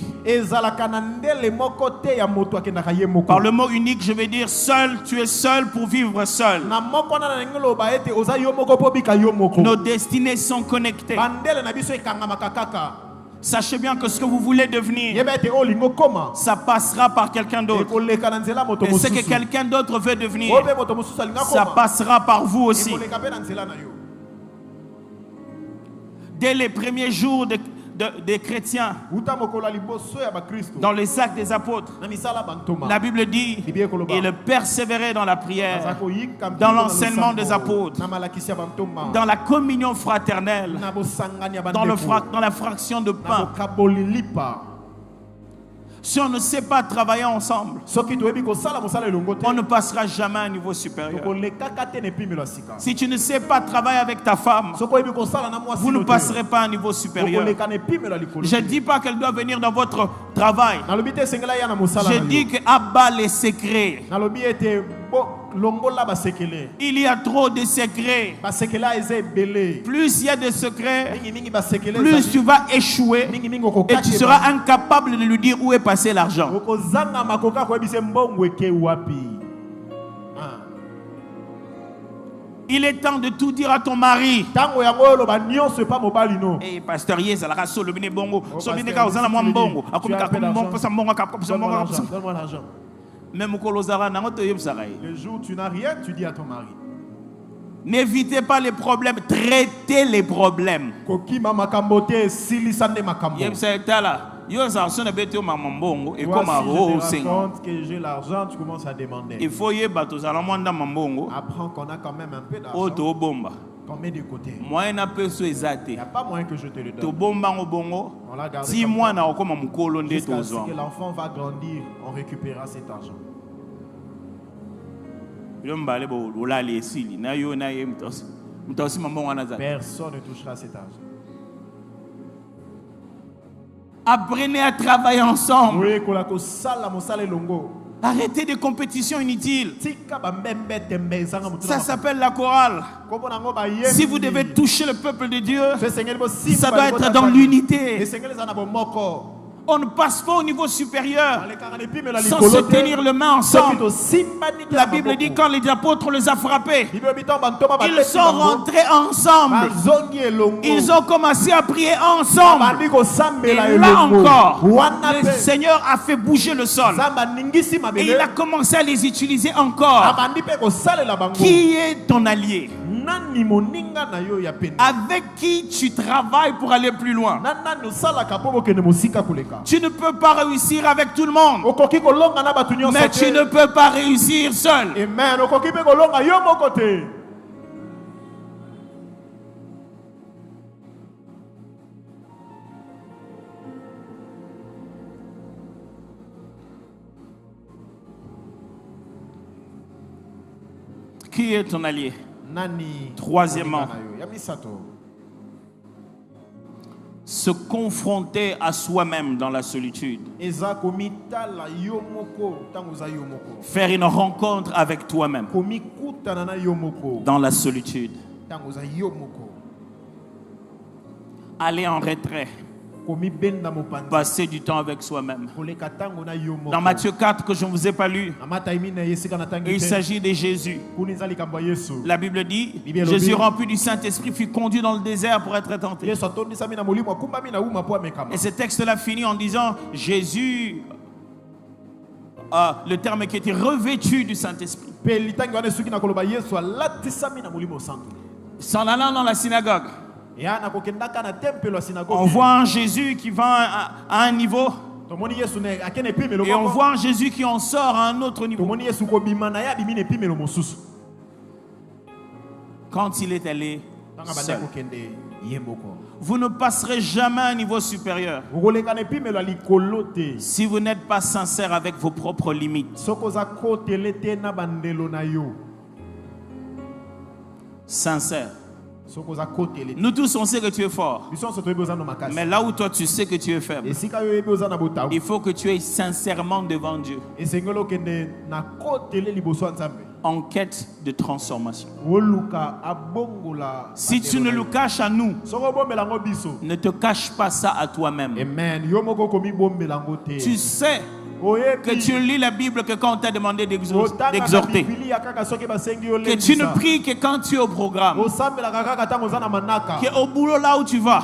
Par le mot unique, je vais dire seul, tu es seul pour vivre seul. Nos destinées sont connectées. Sachez bien que ce que vous voulez devenir, ça passera par quelqu'un d'autre. Et ce que quelqu'un d'autre veut devenir, ça passera par vous aussi. Dès les premiers jours des chrétiens, dans les actes des apôtres, la Bible dit il persévérait dans la prière, dans l'enseignement des apôtres, dans la communion fraternelle, dans la fraction de pain. Si on ne sait pas travailler ensemble, on ne passera jamais à un niveau supérieur. Si tu ne sais pas travailler avec ta femme, vous ne passerez pas à un niveau supérieur. Je ne dis pas qu'elle doit venir dans votre travail. Je dis qu'à bas les secrets. Il y a trop de secrets. Plus il y a de secrets, plus tu vas échouer et tu seras incapable de lui dire où est passé l'argent. Il est temps de tout dire à ton mari. Et pasteur Yes, à la solo bine bongo, solo bine ka ozana mwambongo, akomika kombongo posa mbongo kapsa mbongo. Donne-moi l'argent. Même kolozara nango to yebsakai. Le jour où tu n'as rien, tu dis à ton mari. N'évitez pas les problèmes, traitez les problèmes. Koki mama kambote silisande makambo. Yebsaitala. Et comme que j'ai l'argent, tu commences à demander. Il faut apprends qu'on a quand même un peu d'argent qu'on met de côté. Il n'y a pas moyen que je te le donne. On l'a gardé jusqu'à ce que l'enfant va grandir, on récupérera cet argent. Personne ne touchera cet argent. Apprenez à travailler ensemble. Arrêtez des compétitions inutiles. Ça s'appelle la chorale. Si vous devez toucher le peuple de Dieu, ça doit être dans l'unité. On ne passe pas au niveau supérieur sans se tenir les mains ensemble. La Bible dit quand les apôtres les a frappés, ils sont rentrés ensemble. Ils ont commencé à prier ensemble. Et là encore, le Seigneur a fait bouger le sol. Et il a commencé à les utiliser encore. Qui est ton allié? Avec qui tu travailles pour aller plus loin? Tu ne peux pas réussir avec tout le monde, mais tu ne peux pas réussir seul. Qui est ton allié? Troisièmement, se confronter à soi-même dans la solitude. Faire une rencontre avec toi-même dans la solitude. Aller en retrait. Passer du temps avec soi-même. Dans Matthieu 4 que je ne vous ai pas lu, il s'agit de Jésus. La Bible dit, Jésus rempli du Saint-Esprit fut conduit dans le désert pour être tenté. Et ce texte-là finit en disant, Jésus, le terme qui était revêtu du Saint-Esprit. S'en allant dans la synagogue, on voit un Jésus qui va à un niveau, et on voit un Jésus qui en sort à un autre niveau. Quand il est allé seul, vous ne passerez jamais à un niveau supérieur si vous n'êtes pas sincère avec vos propres limites. Sincère. Nous tous on sait que tu es fort, mais là où toi tu sais que tu es faible, il faut que tu aies sincèrement devant Dieu en quête de transformation. Si tu ne le caches à nous, ne te cache pas ça à toi-même. Tu sais que tu ne lis la Bible que quand on t'a demandé d'exhorter, que tu ne pries que quand tu es au programme, qu'au boulot là où tu vas,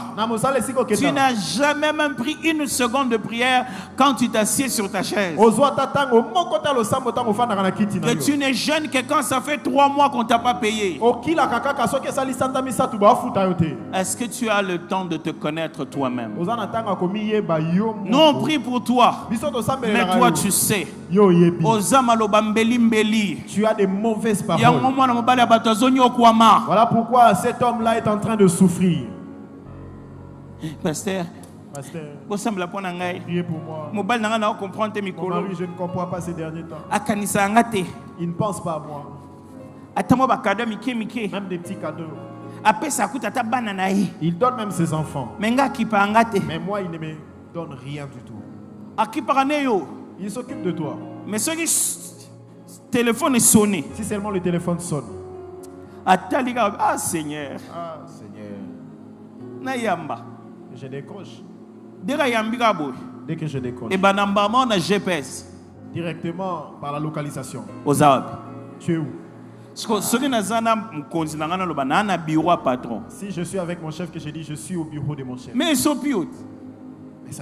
tu n'as jamais même pris une seconde de prière quand tu t'assieds sur ta chaise, que tu n'es jeune que quand ça fait 3 mois qu'on ne t'a pas payé. Est-ce que tu as le temps de te connaître toi-même? Nous on prie pour toi, mais toi tu sais, tu as des mauvaises paroles. Voilà pourquoi cet homme-là est en train de souffrir. Pasteur, priez pour moi. Mon mari, je ne comprends pas ces derniers temps. Il ne pense pas à moi. Même des petits cadeaux. Il donne même ses enfants. Mais moi, il ne me donne rien du tout. Il s'occupe de toi. Mais si téléphone est sonné, si seulement le téléphone sonne. Ah Seigneur. Ah Seigneur. Je décroche. Dès que je décroche. Et on a GPS. Directement par la localisation. Aux Arabes. Tu es où? Si je suis avec mon chef, que je dis je suis au bureau de mon chef. Mais ça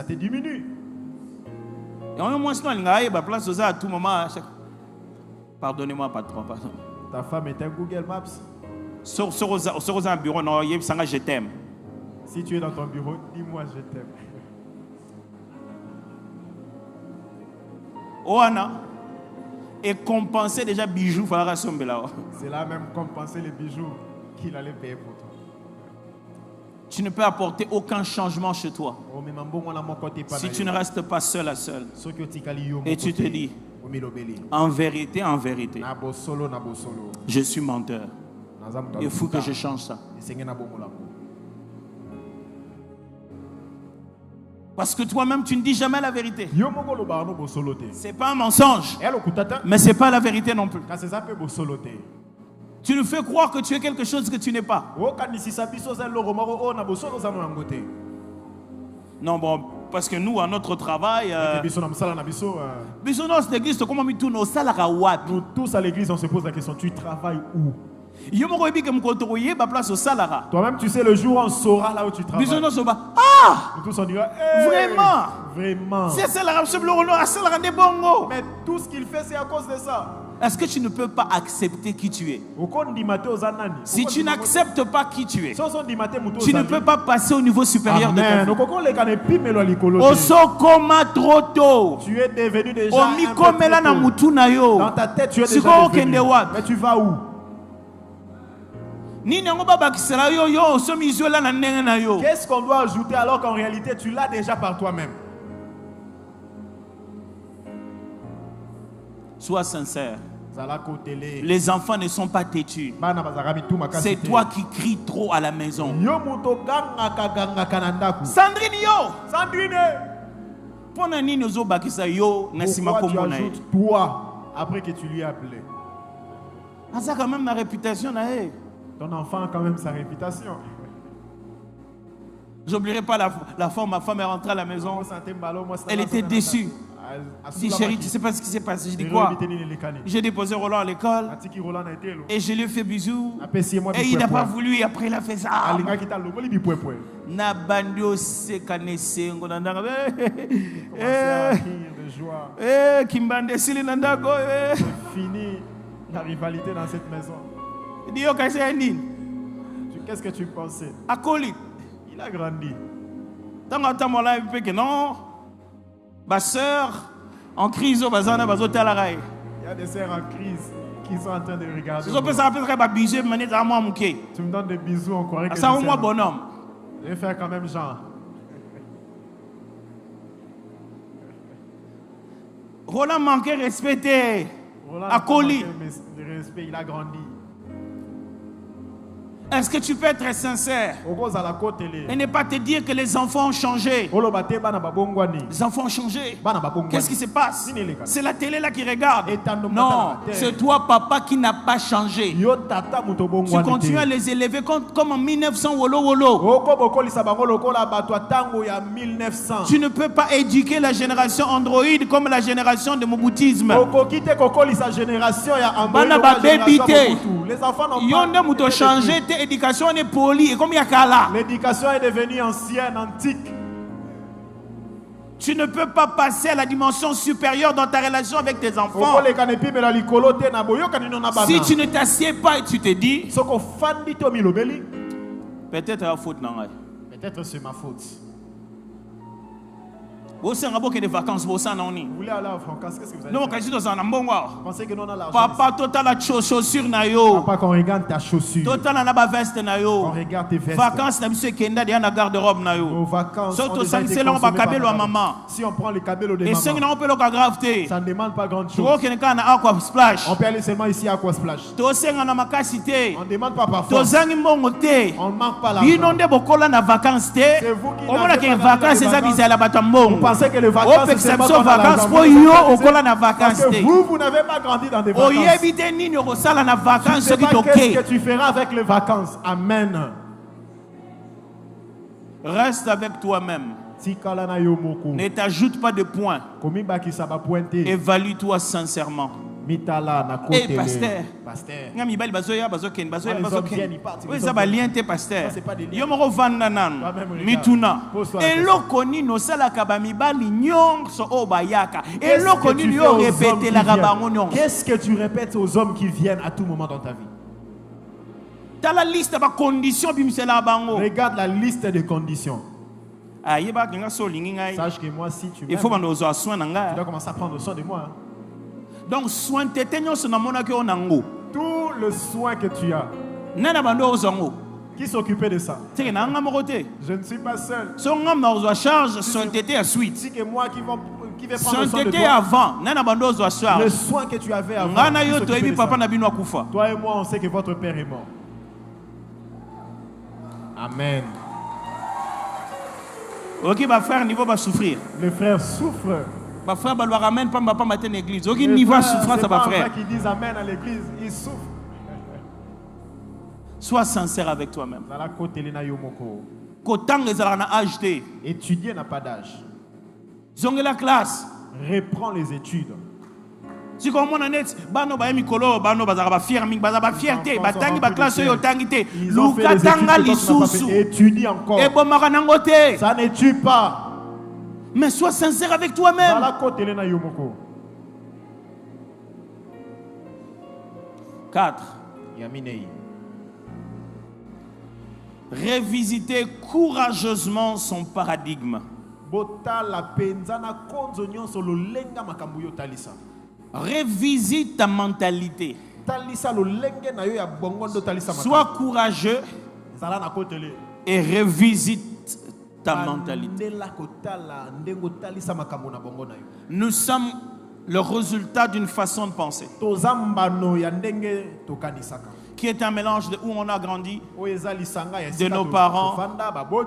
te diminue. Pardonnez-moi, patron. Ta femme est un Google Maps. Sur un bureau, non, je t'aime. Si tu es dans ton bureau, dis-moi je t'aime. Oana. Et compenser déjà bijoux, c'est là même compenser les bijoux qu'il allait payer pour toi. Tu ne peux apporter aucun changement chez toi si tu ne restes pas seul à seul. Et tu te dis, en vérité, je suis menteur. Il faut que je change ça. Parce que toi-même, tu ne dis jamais la vérité. Ce n'est pas un mensonge, mais ce n'est pas la vérité non plus. Tu nous fais croire que tu es quelque chose que tu n'es pas. Non, bon, parce que nous, à notre travail, nous tous à l'église, on se pose la question, tu travailles où? Toi-même, tu sais le jour où on saura là où tu travailles. Ah! Nous tous on dira, vraiment. Mais tout ce qu'il fait, c'est à cause de ça. Est-ce que tu ne peux pas accepter qui tu es? Si tu n'acceptes pas qui tu es, tu ne peux pas passer au niveau supérieur de ta vie. Trop tôt. Tu es devenu déjà un peu trop tôt. Dans ta tête, tu es déjà devenu. Mais tu vas où? Qu'est-ce qu'on doit ajouter alors qu'en réalité tu l'as déjà par toi-même? Sois sincère. Les enfants ne sont pas têtus. C'est toi qui cries trop à la maison. Sandrine yo. Pourquoi tu ajoutes toi après que tu lui as appelé? Ça a quand même la réputation. Ton enfant a quand même sa réputation. J'oublierai pas la fois où ma femme est rentrée à la maison. Elle était déçue. Je dis, chérie, tu sais pas ce qui s'est passé. Je dis quoi? J'ai déposé Roland à l'école et je lui ai fait bisous. Et il n'a pas voulu et après il a fait ça. Fini la rivalité dans cette maison. Qu'est-ce que tu pensais? Il a grandi. Non. Ma soeur en crise au bazar, il y a des sœurs en crise qui sont en train de regarder. Tu me donnes des bisous, on croirait que c'est un bonhomme. Je vais faire quand même genre. Roland manquait respecté. Akoli. Respect, il a grandi. Est-ce que tu peux être sincère et ne pas te dire que les enfants ont changé? Les enfants ont changé. Qu'est-ce qui se passe? C'est la télé là qui regarde. Non, c'est toi papa qui n'a pas changé. Tu continues à les élever comme en 1900 wolo. Tu ne peux pas éduquer la génération Android comme la génération de Mobutisme. Les enfants n'ont pas changé. L'éducation est polie et comme il y a Kala. L'éducation est devenue ancienne, antique. Tu ne peux pas passer à la dimension supérieure dans ta relation avec tes enfants. Si tu ne t'assieds pas et tu te dis, peut-être c'est ma faute. Vous voulez aller en vacances, qu'est-ce que vous allez faire? Pensez que nous on a l'argent. Papa, total la chaussure na yo. Papa, qu'on regarde ta chaussure. Total na ba veste na yo. On regarde tes vestes. Vacances na monsieur kenda dia na garde-robe na yo. Nos vacances. Surtout ça c'est là on va cabelo à maman. Si on prend le cabelo de maman. Et c'est que on peut le gravité. Ça ne demande pas grande chose. On peut aller seulement ici à Aqua Splash. To senga na makasité. On demande pas parfois. To zangi mbongo te. On ne manque pas l'argent. Inonde bokola na vacances te. C'est vous qui n'avez pas vacances c'est ça bizarre la batambo. Pensez que les vacances c'est vacances pour yo okola na vacances te. Vous n'avez pas grandi dans des vacances. Oyebite nini okosala na vacances ce qui qu'est-ce que tu feras avec les vacances? Amen. Reste avec toi-même. Ne t'ajoute pas de points. Évalue-toi sincèrement. Eh, pasteur. Ngami bali bazoya bazoken bazoya bazoken. Oui, ça va lienter pasteur. Yo moko vanda nanu. Mituna. Eloko nino sala kabami bali nyonso o bayaka. Eloko nino yo répéter la kabango nyonso. Qu'est-ce que tu répètes aux hommes qui viennent à tout moment dans ta vie? Dans la liste de conditions bimisela bango. Regarde la liste des conditions. Sache que moi, si tu m'aimes, tu dois commencer à prendre soin de moi. Donc, tout le soin que tu as, qui s'occupait de ça? Je ne suis pas seul. Si c'est moi qui vais prendre soin de toi. Avant, le soin que tu avais avant, toi et moi, on sait que votre père est mort. Amen. Ok, ma frère, niveau va souffrir. Le frère souffre. Ma frère, va lui ramène pas matin à l'église. Ok, niveau souffrance, ma frère. Qui disent amen à l'église, il souffre. Sois sincère avec toi-même. Étudier n'a pas d'âge. Zonge la classe. Reprends les études. Si comme on est bano ba mikolo bano bazaba fierté batangi ba classe yo tangité luka tanga lisusu étudie encore et bon maranango te ça ne tue pas mais sois sincère avec toi-même. 4 révisiter courageusement son paradigme. Révisite ta mentalité. Sois courageux et révisite ta mentalité. Nous sommes le résultat d'une façon de penser qui est un mélange de où on a grandi, de nos parents,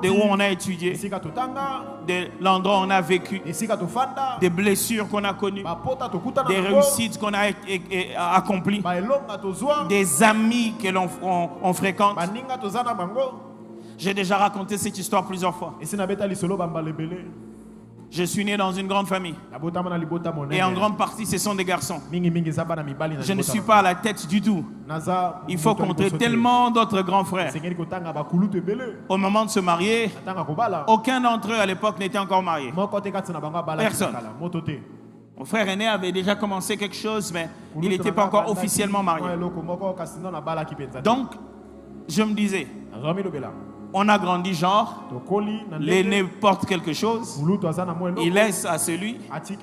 de où on a étudié, de l'endroit où on a vécu, des blessures qu'on a connues, des réussites qu'on a accomplies, des amis que l'on fréquente. J'ai déjà raconté cette histoire plusieurs fois. Je suis né dans une grande famille. Et en grande partie, ce sont des garçons. Je ne suis pas à la tête du tout. Il faut compter tellement d'autres grands frères. Au moment de se marier, aucun d'entre eux à l'époque n'était encore marié. Personne. Mon frère aîné avait déjà commencé quelque chose, mais il n'était pas encore officiellement marié. Donc, je me disais, on a grandi genre, l'aîné porte quelque chose, il laisse à celui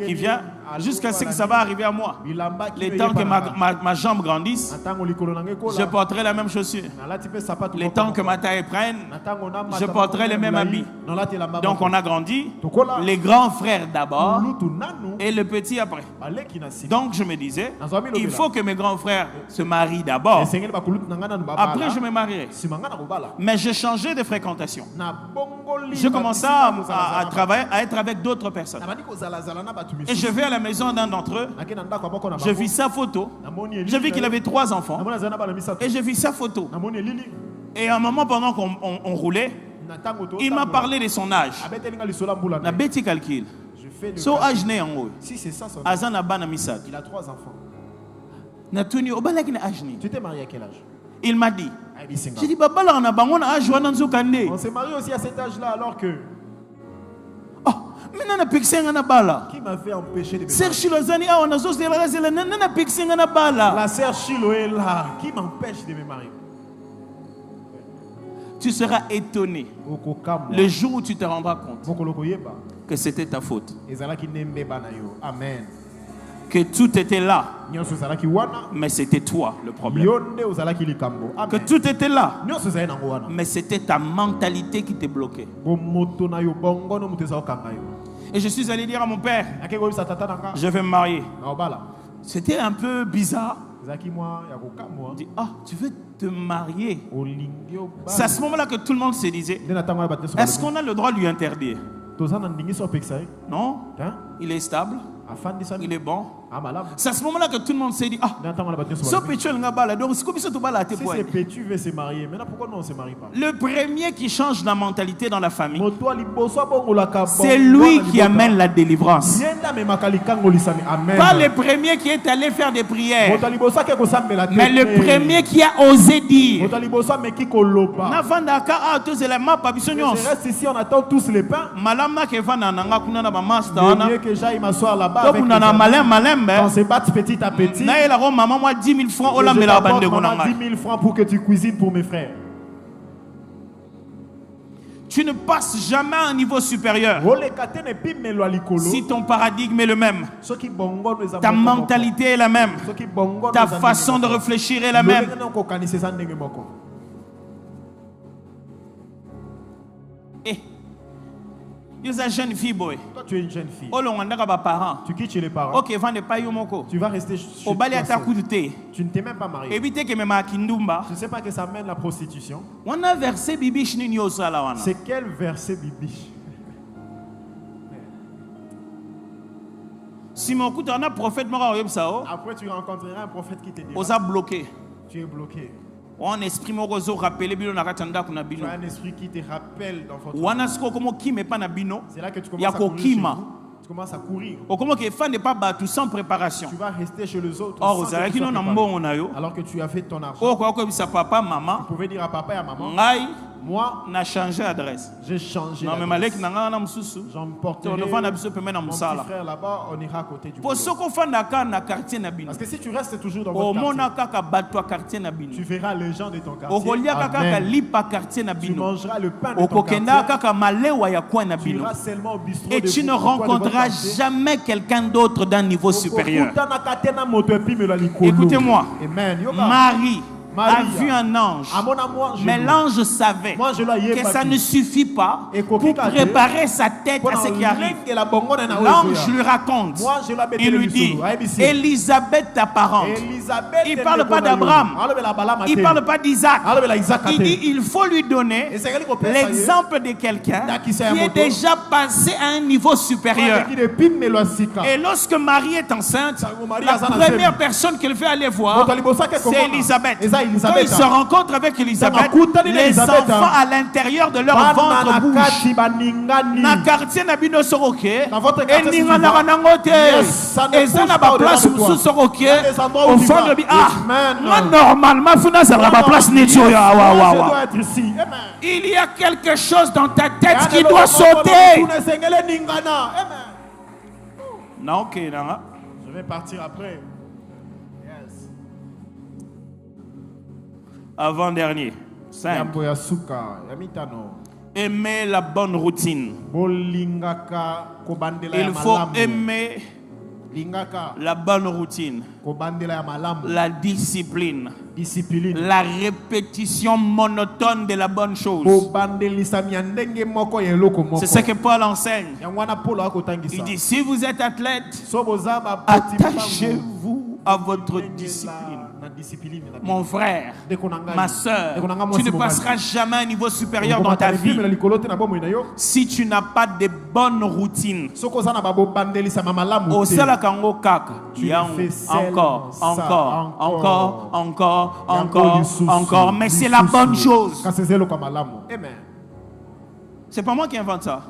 qui vient jusqu'à ce que ça va arriver à moi. Le temps que ma jambe grandisse, je porterai la même chaussure. Le temps que ma taille prenne, je porterai les mêmes habits. Donc on a grandi, les grands frères d'abord et le petit après. Donc je me disais, il faut que mes grands frères se marient d'abord. Après je me marierai. Mais je changeais de fréquentation. Je commençais à travailler, à être avec d'autres personnes. Et je vais à la maison d'un d'entre eux. Je vis sa photo. Je vis qu'il avait 3 enfants. Et je vis sa photo. Et à un moment, pendant qu'on roulait, il m'a parlé de son âge. La bête calcul. Son âge né en haut. Si c'est ça son âge. Il a 3 enfants. Tu t'es marié à quel âge? Il m'a dit. J'ai dit, on s'est marié aussi à cet âge-là alors que... Qui m'a fait empêcher de me marier? La sœur Chilo est là. Qui m'empêche de me marier? Tu seras étonné le jour où tu te rendras compte que c'était ta faute. Amen. Que tout était là, mais c'était toi le problème. Que tout était là, mais c'était ta mentalité qui t'est bloquée. Et je suis allé dire à mon père, je vais me marier. C'était un peu bizarre. Il dit, ah, tu veux te marier? C'est à ce moment-là que tout le monde se disait, est-ce qu'on a le droit de lui interdire? Non, il est stable. Il est bon. C'est à ce moment-là que tout le monde s'est dit, ah, donc si c'est Pétu veut se marier, maintenant pourquoi nous on ne se marie pas? Le premier qui change la mentalité dans la famille, c'est lui qui amène la délivrance. Pas le premier qui est allé faire des prières, mais le premier qui a osé dire. Je reste ici, on attend tous les pains. Mieux que j'aille m'asseoir là-bas avec les amis. On se bat petit à petit. Je t'apporte maman 10 000 francs pour que tu cuisines pour mes frères. Tu ne passes jamais à un niveau supérieur si ton paradigme est le même, ta mentalité est la même, ta façon de réfléchir est la même. Tu es une jeune fille, boy. Toi, tu es une jeune fille. Tu quittes chez les parents. Ok, tu vas rester chez toi. Tu ne t'es même pas marié. Je ne sais pas que ça mène la prostitution. C'est quel verset bibiche? Si mon coup, un prophète, après tu rencontreras un prophète qui te dira bloqué. Tu es bloqué. Un esprit rappelé tu as un esprit qui te rappelle dans votre vie. C'est là que tu commences à courir. Sans préparation. Tu vas rester chez les autres alors que tu as fait ton argent. Tu pouvais dire à papa et à maman, moi, n'a changé d'adresse. J'ai changé d'adresse. J'emporterai mon petit frère là-bas, on ira à côté du boulot. Parce que si tu restes toujours dans votre quartier, tu verras les gens de ton quartier. Amen. Tu mangeras le pain de ton quartier. Tu iras seulement au bistrot. Et tu ne rencontreras jamais quelqu'un d'autre d'un niveau supérieur. Écoutez-moi. Marie a vu un ange, mais l'ange savait que ça ne suffit pas pour préparer sa tête à ce qui arrive. L'ange lui raconte, il lui dit, Élisabeth ta parente. Il ne parle pas d'Abraham, il ne parle pas d'Isaac. Il dit, il faut lui donner l'exemple de quelqu'un qui est déjà passé à un niveau supérieur. Et lorsque Marie est enceinte, la première personne qu'elle veut aller voir, c'est Élisabeth. Quand ils se rencontrent avec Élisabeth, les enfants à l'intérieur de leur ventre bougent. Na quartier na bino soroké, et ninga na ranangote, et ça n'a pas place sous soroké, au fond de moi normalement funa ça n'a pas place netio ya wa. Il y a quelque chose dans ta tête qui doit sauter. Non, ok, je vais partir après. Avant-dernier. 5. Aimer la bonne routine. Il faut aimer la bonne routine, la discipline, la répétition monotone de la bonne chose. C'est ce que Paul enseigne. Il dit, si vous êtes athlète, attachez-vous à votre discipline. Mon frère, ma soeur, tu ne passeras jamais à un niveau supérieur dans ta vie si tu n'as pas de bonne routine. Encore, mais c'est la bonne chose. C'est pas moi qui invente ça.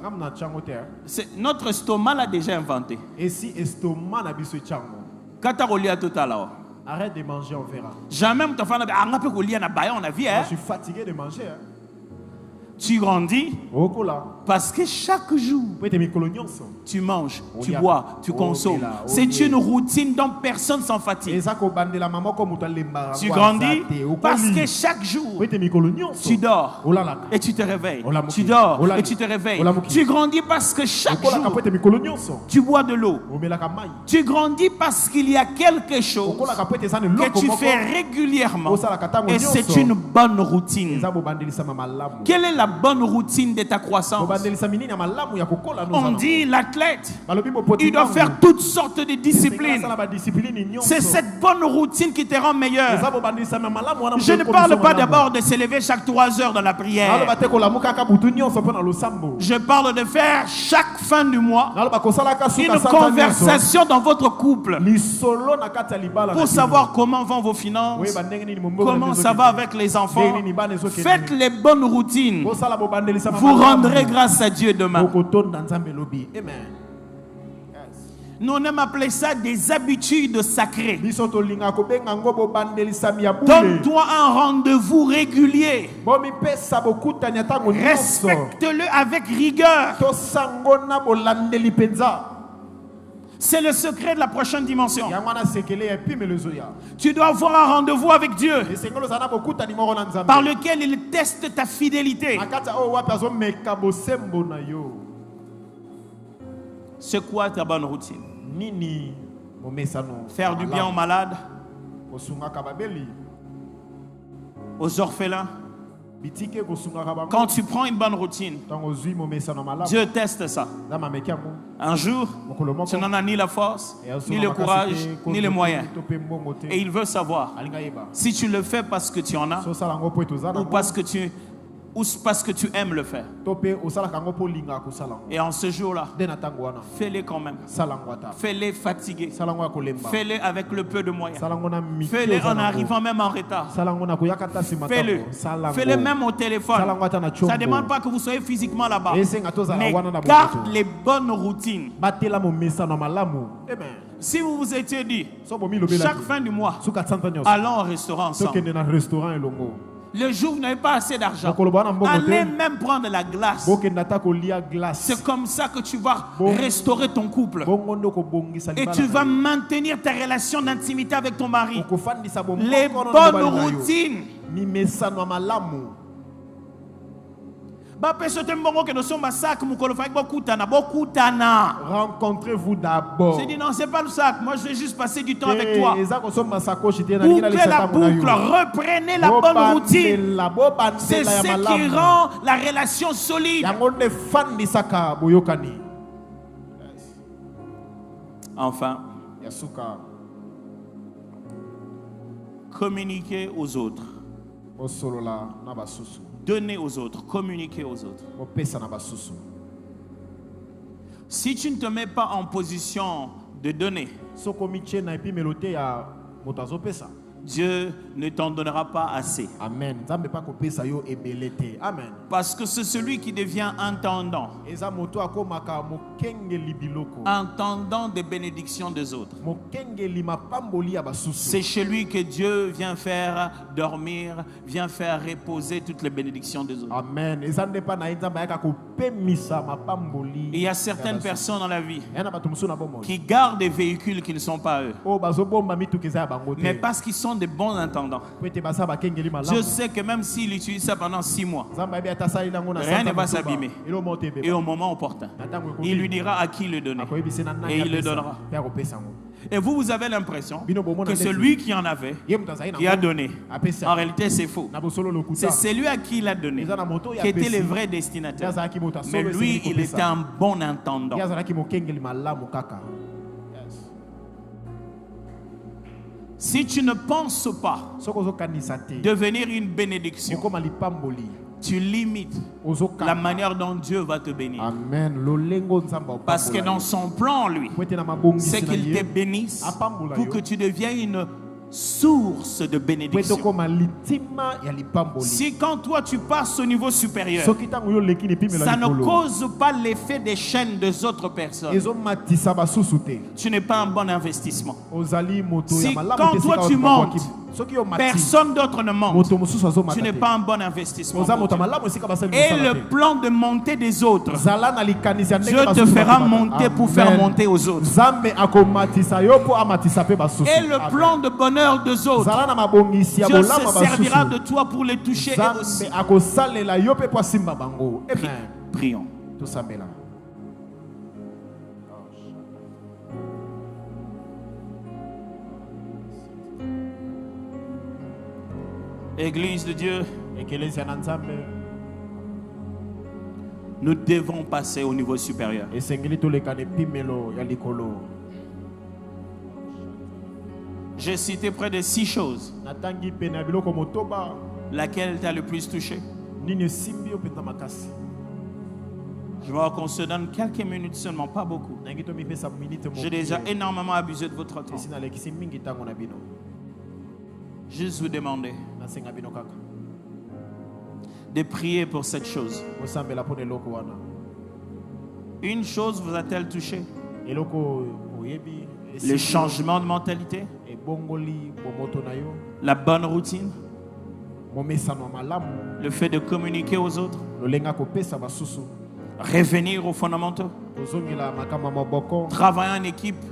Notre estomac l'a déjà inventé. Arrête de manger, on verra. Jamais on je suis fatigué de manger. Tu grandis parce que chaque jour tu manges, tu bois, tu consommes. C'est une routine dont personne s'en fatigue. Tu grandis parce que chaque jour tu dors et tu te réveilles. Tu dors et tu te réveilles. Tu grandis parce que chaque jour tu bois de l'eau. Tu grandis parce qu'il y a quelque chose que tu fais régulièrement et c'est une bonne routine. Quelle est la bonne routine de ta croissance? On dit l'athlète, il doit faire toutes sortes de disciplines. C'est cette bonne routine qui te rend meilleur. Je ne parle pas d'abord de s'élever chaque 3 heures dans la prière. Je parle de faire chaque fin du mois une conversation dans votre couple pour savoir comment vont vos finances, comment ça va avec les enfants. Faites les bonnes routines. Vous rendrez grâce à Dieu demain. Nous on aime appeler ça des habitudes sacrées. Donne-toi un rendez-vous régulier. Respecte-le avec rigueur. C'est le secret de la prochaine dimension. Tu dois avoir un rendez-vous avec Dieu par lequel il teste ta fidélité. C'est quoi ta bonne routine? Faire du bien aux malades, aux orphelins. Quand tu prends une bonne routine, Dieu teste ça. Un jour, tu n'en as ni la force, ni le courage, ni les moyens. Et il veut savoir si tu le fais parce que tu en as ou parce que tu aimes le faire. Et en ce jour-là, fais-les quand même. Fais-les fatigués. Fais-les avec le peu de moyens. Fais-les en arrivant même en retard. Fais-le. Fais-le même au téléphone. Ça ne demande pas que vous soyez physiquement là-bas. Mais garde les bonnes routines. Si vous vous étiez dit, chaque fin du mois, allons au restaurant ensemble. Le jour où vous n'avez pas assez d'argent, allez même prendre la glace. C'est comme ça que tu vas restaurer ton couple. Et tu vas maintenir ta relation d'intimité avec ton mari. Les bonnes routines. Rencontrez-vous d'abord. J'ai dit non, c'est pas le sac. Moi, je vais juste passer du temps avec toi. Bouclez la boucle, reprenez la bonne routine. C'est ce qui rend la relation solide. Enfin, communiquez aux autres. Donnez aux autres, communiquez aux autres. Si tu ne te mets pas en position de donner, Dieu ne t'en donnera pas assez. Amen. Parce que c'est celui qui devient intendant. Intendant des bénédictions des autres. C'est chez lui que Dieu vient faire dormir, vient faire reposer toutes les bénédictions des autres. Amen. Il y a certaines personnes dans la vie qui gardent des véhicules qui ne sont pas eux. Mais parce qu'ils sont des bons intendants. Je sais que même s'il utilise ça pendant 6 mois, rien ne va s'abîmer. Et au moment opportun, il lui dira à qui le donner. Et il le donnera. Et vous avez l'impression que celui qui en avait, qui a donné, en réalité c'est faux. C'est celui à qui il a donné qui était le vrai destinataire. Mais lui, il était un bon intendant. Si tu ne penses pas devenir une bénédiction, tu limites la manière dont Dieu va te bénir. Amen. Parce que dans son plan, lui, c'est qu'il te bénisse pour que tu deviennes une source de bénédiction. Si quand toi tu passes au niveau supérieur, ça ne cause pas l'effet des chaînes des autres personnes, tu n'es pas un bon investissement. Si quand toi tu montes, personne d'autre ne monte, tu n'es pas un bon investissement. Et le plan de monter des autres, Dieu te fera monter pour faire monter aux autres. Et le plan de bonheur des autres, Dieu se servira de toi pour les toucher aussi. Prions. Église de Dieu, nous devons passer au niveau supérieur. J'ai cité près de 6 choses. Laquelle t'a le plus touché? Je vois qu'on se donne quelques minutes seulement, pas beaucoup. J'ai déjà énormément abusé de votre temps. Juste vous demander de prier pour cette chose. Une chose vous a-t-elle touché? Le changement de mentalité. La bonne routine. Le fait de communiquer aux autres. Revenir aux fondamentaux. Travailler en équipe.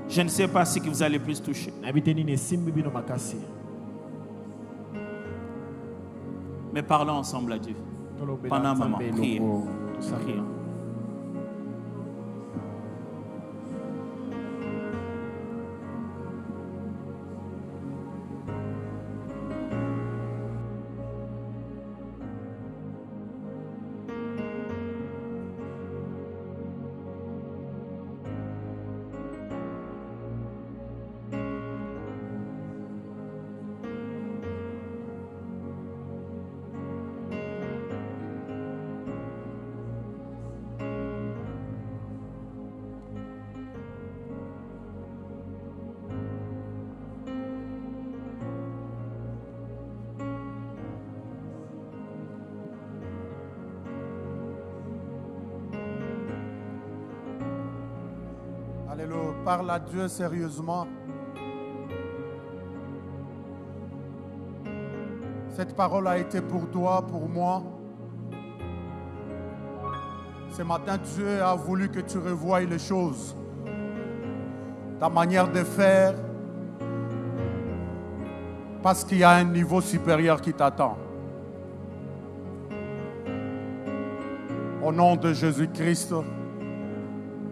Je ne sais pas ce qui vous a le plus touché. Mais parlons ensemble à Dieu. Pendant un moment, prions. Prions. Alléluia. Parle à Dieu sérieusement. Cette parole a été pour toi, pour moi. Ce matin, Dieu a voulu que tu revoies les choses. Ta manière de faire. Parce qu'il y a un niveau supérieur qui t'attend. Au nom de Jésus-Christ,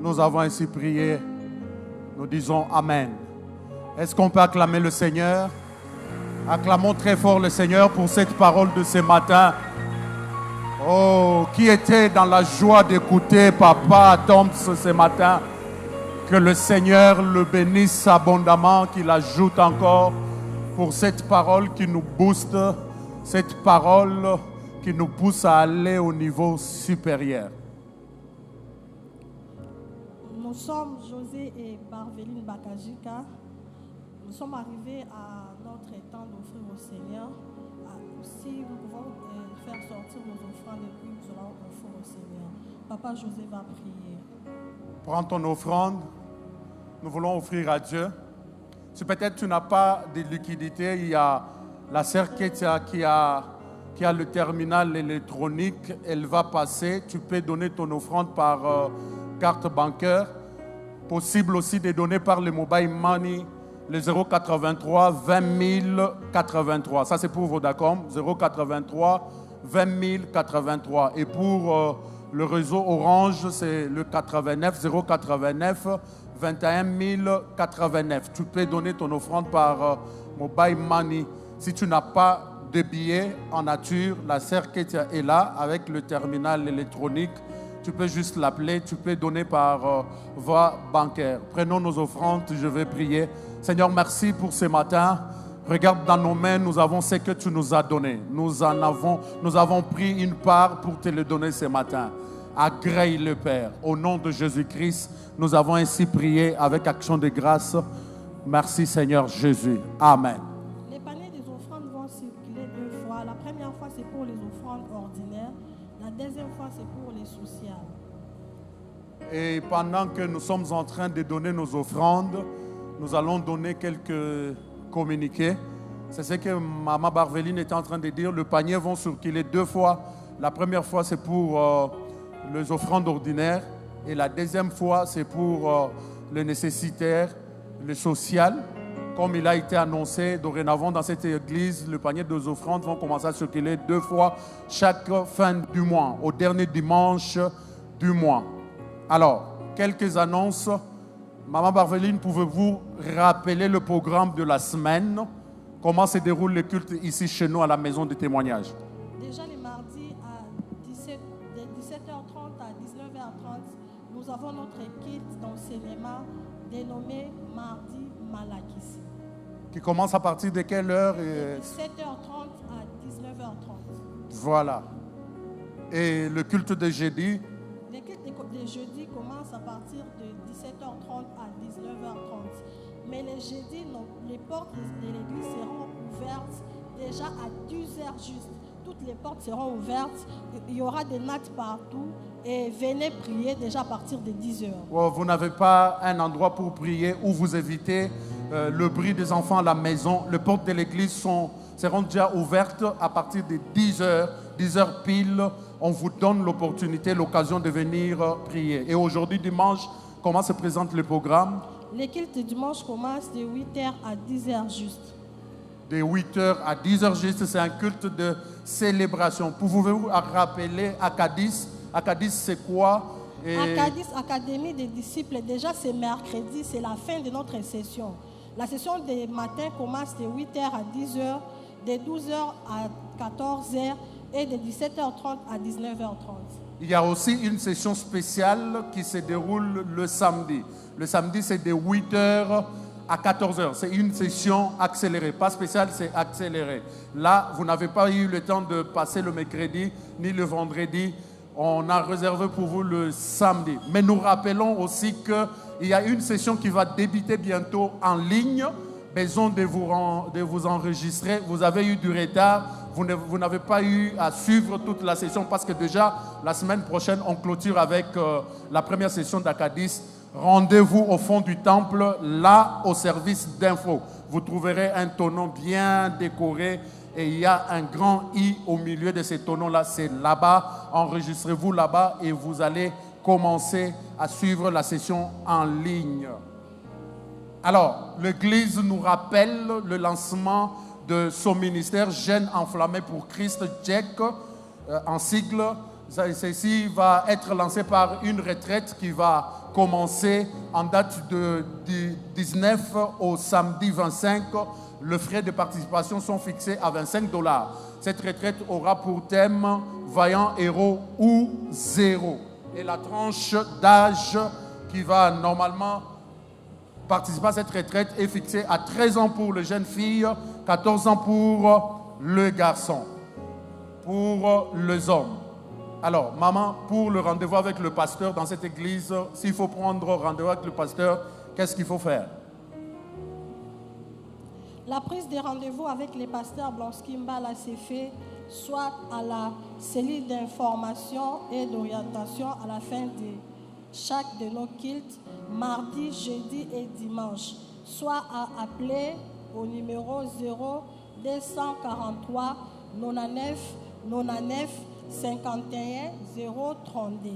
nous avons ainsi prié. Nous disons Amen. Est-ce qu'on peut acclamer le Seigneur? Acclamons très fort le Seigneur pour cette parole de ce matin. Oh, qui était dans la joie d'écouter Papa Toms ce matin. Que le Seigneur le bénisse abondamment, qu'il ajoute encore pour cette parole qui nous booste, cette parole qui nous pousse à aller au niveau supérieur. Nous sommes José et Barveline Bakajika. Nous sommes arrivés à notre temps d'offrir au Seigneur. Si nous pouvons faire sortir nos offrandes et puis nous allons offrir au Seigneur. Papa José va prier. Prends ton offrande. Nous voulons offrir à Dieu. Si peut-être tu n'as pas de liquidité, il y a la sœur Ketia qui a le terminal électronique. Elle va passer. Tu peux donner ton offrande par carte bancaire. Possible aussi de donner par le mobile money, le 083 20 083. Ça c'est pour Vodacom, 083 20 083. Et pour le réseau Orange, c'est le 89 089 21 089. Tu peux donner ton offrande par mobile money. Si tu n'as pas de billets en nature, la sœur Ketia est là avec le terminal électronique. Tu peux juste l'appeler, tu peux donner par voie bancaire. Prenons nos offrandes, je vais prier. Seigneur, merci pour ce matin. Regarde dans nos mains, nous avons ce que tu nous as donné. Nous avons pris une part pour te le donner ce matin. Agrée le Père. Au nom de Jésus-Christ, nous avons ainsi prié avec action de grâce. Merci Seigneur Jésus. Amen. Les paniers des offrandes vont circuler 2 fois. La première fois, c'est pour les offrandes ordinaires. La deuxième fois, c'est pour les sociales. Et pendant que nous sommes en train de donner nos offrandes, nous allons donner quelques communiqués. C'est ce que Maman Barveline était en train de dire. Le panier vont circuler 2 fois. La première fois, c'est pour les offrandes ordinaires. Et la deuxième fois, c'est pour les nécessitaires, le social. Comme il a été annoncé, dorénavant dans cette église, le panier des offrandes vont commencer à circuler 2 fois chaque fin du mois, au dernier dimanche du mois. Alors, quelques annonces. Maman Barveline, pouvez-vous rappeler le programme de la semaine? Comment se déroule le culte ici chez nous à la maison de témoignage? Déjà les mardis de 17h30 à 19h30, nous avons notre kit d'enseignement dénommé Mardi Malakissi. Qui commence à partir de quelle heure? De 17h30 à 19h30. Voilà. Et le culte de jeudi? Le culte de jeudi commence à partir de 17h30 à 19h30. Mais les jeudis, les portes de l'église seront ouvertes déjà à 10h juste. Toutes les portes seront ouvertes. Il y aura des nattes partout et venez prier déjà à partir de 10 heures. Oh, vous n'avez pas un endroit pour prier où vous évitez le bruit des enfants à la maison. Les portes de l'église seront déjà ouvertes à partir de 10 heures. 10 heures pile, on vous donne l'opportunité, l'occasion de venir prier. Et aujourd'hui, dimanche, comment se présente le programme? Les cultes dimanche commencent de 8h à 10h juste. De 8h à 10h juste, c'est un culte de célébration. Pouvez-vous rappeler Acadis? Acadis, c'est quoi? Acadis, Académie des disciples, déjà c'est mercredi, c'est la fin de notre session. La session des matins commence de 8h à 10h, de 12h à 14h et de 17h30 à 19h30. Il y a aussi une session spéciale qui se déroule le samedi. Le samedi, c'est de 8h à 14h. C'est une session accélérée. Pas spéciale, c'est accéléré. Là, vous n'avez pas eu le temps de passer le mercredi ni le vendredi. On a réservé pour vous le samedi. Mais nous rappelons aussi qu'il y a une session qui va débuter bientôt en ligne. Besoin de vous enregistrer. Vous avez eu du retard. Vous n'avez pas eu à suivre toute la session parce que déjà, la semaine prochaine, on clôture avec la première session d'Acadis. Rendez-vous au fond du temple, là, au service d'info. Vous trouverez un tonneau bien décoré et il y a un grand I au milieu de ces tonneaux-là. C'est là-bas. Enregistrez-vous là-bas et vous allez commencer à suivre la session en ligne. Alors, l'Église nous rappelle le lancement de son ministère Jeunes enflammés pour Christ, JEC, en sigle. Ceci va être lancé par une retraite qui va commencer en date du 19 au samedi 25. Les frais de participation sont fixés à $25. Cette retraite aura pour thème « Vaillant héros ou zéro ». Et la tranche d'âge qui va normalement participer à cette retraite est fixée à 13 ans pour les jeunes filles, 14 ans pour le garçon, pour les hommes. Alors, maman, pour le rendez-vous avec le pasteur dans cette église, s'il faut prendre rendez-vous avec le pasteur, qu'est-ce qu'il faut faire? La prise de rendez-vous avec les pasteurs Blonsky Mbala s'est faite soit à la cellule d'information et d'orientation à la fin de chaque de nos cultes, mardi, jeudi et dimanche, soit à appeler au numéro 0243 99 99 51 032.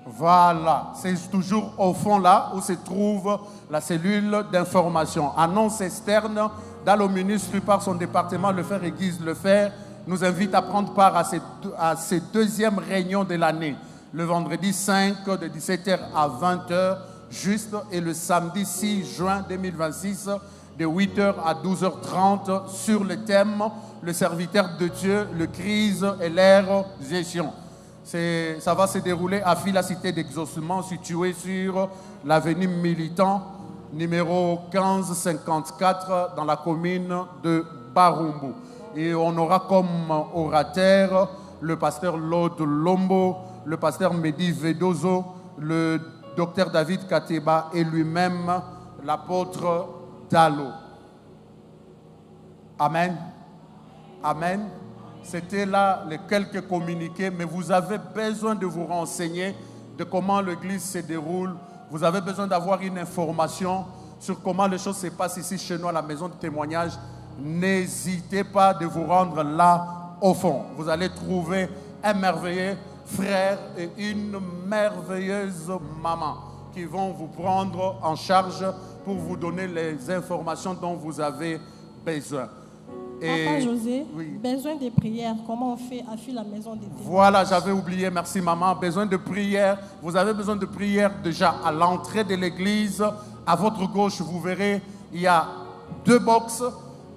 Voilà, c'est toujours au fond là où se trouve la cellule d'information. Annonce externe dans le ministre par son département, le frère Aiguise Lefer nous invite à prendre part à ces deuxièmes réunions de l'année. Le vendredi 5 de 17h à 20h juste et le samedi 6 juin 2026 de 8h à 12h30 sur le thème « Le serviteur de Dieu, le crise et leur gestion ». Ça va se dérouler à Fila Cité d'Exaucement située sur l'avenue Militant numéro 1554 dans la commune de Barumbu. Et on aura comme orateur le pasteur Lord Lombo, le pasteur Mehdi Vedozo, le docteur David Kateba et lui-même l'apôtre Dalo. Amen. Amen. C'était là les quelques communiqués, mais vous avez besoin de vous renseigner de comment l'église se déroule. Vous avez besoin d'avoir une information sur comment les choses se passent ici chez nous à la maison de témoignage. N'hésitez pas de vous rendre là au fond. Vous allez trouver un merveilleux frère et une merveilleuse maman qui vont vous prendre en charge pour vous donner les informations dont vous avez besoin. Papa José, oui. Besoin de prières, comment on fait à la maison de témoignage? Voilà, j'avais oublié, merci maman. Besoin de prières, vous avez besoin de prières déjà à l'entrée de l'église. À votre gauche, vous verrez, il y a 2 box.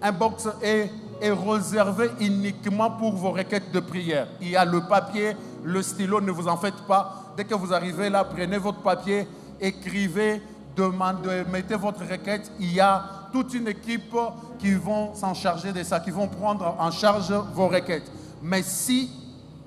Un box est réservé uniquement pour vos requêtes de prière. Il y a le papier, le stylo, ne vous en faites pas. Dès que vous arrivez là, prenez votre papier, écrivez, demandez, mettez votre requête. Il y a toute une équipe qui vont s'en charger de ça, qui vont prendre en charge vos requêtes. Mais si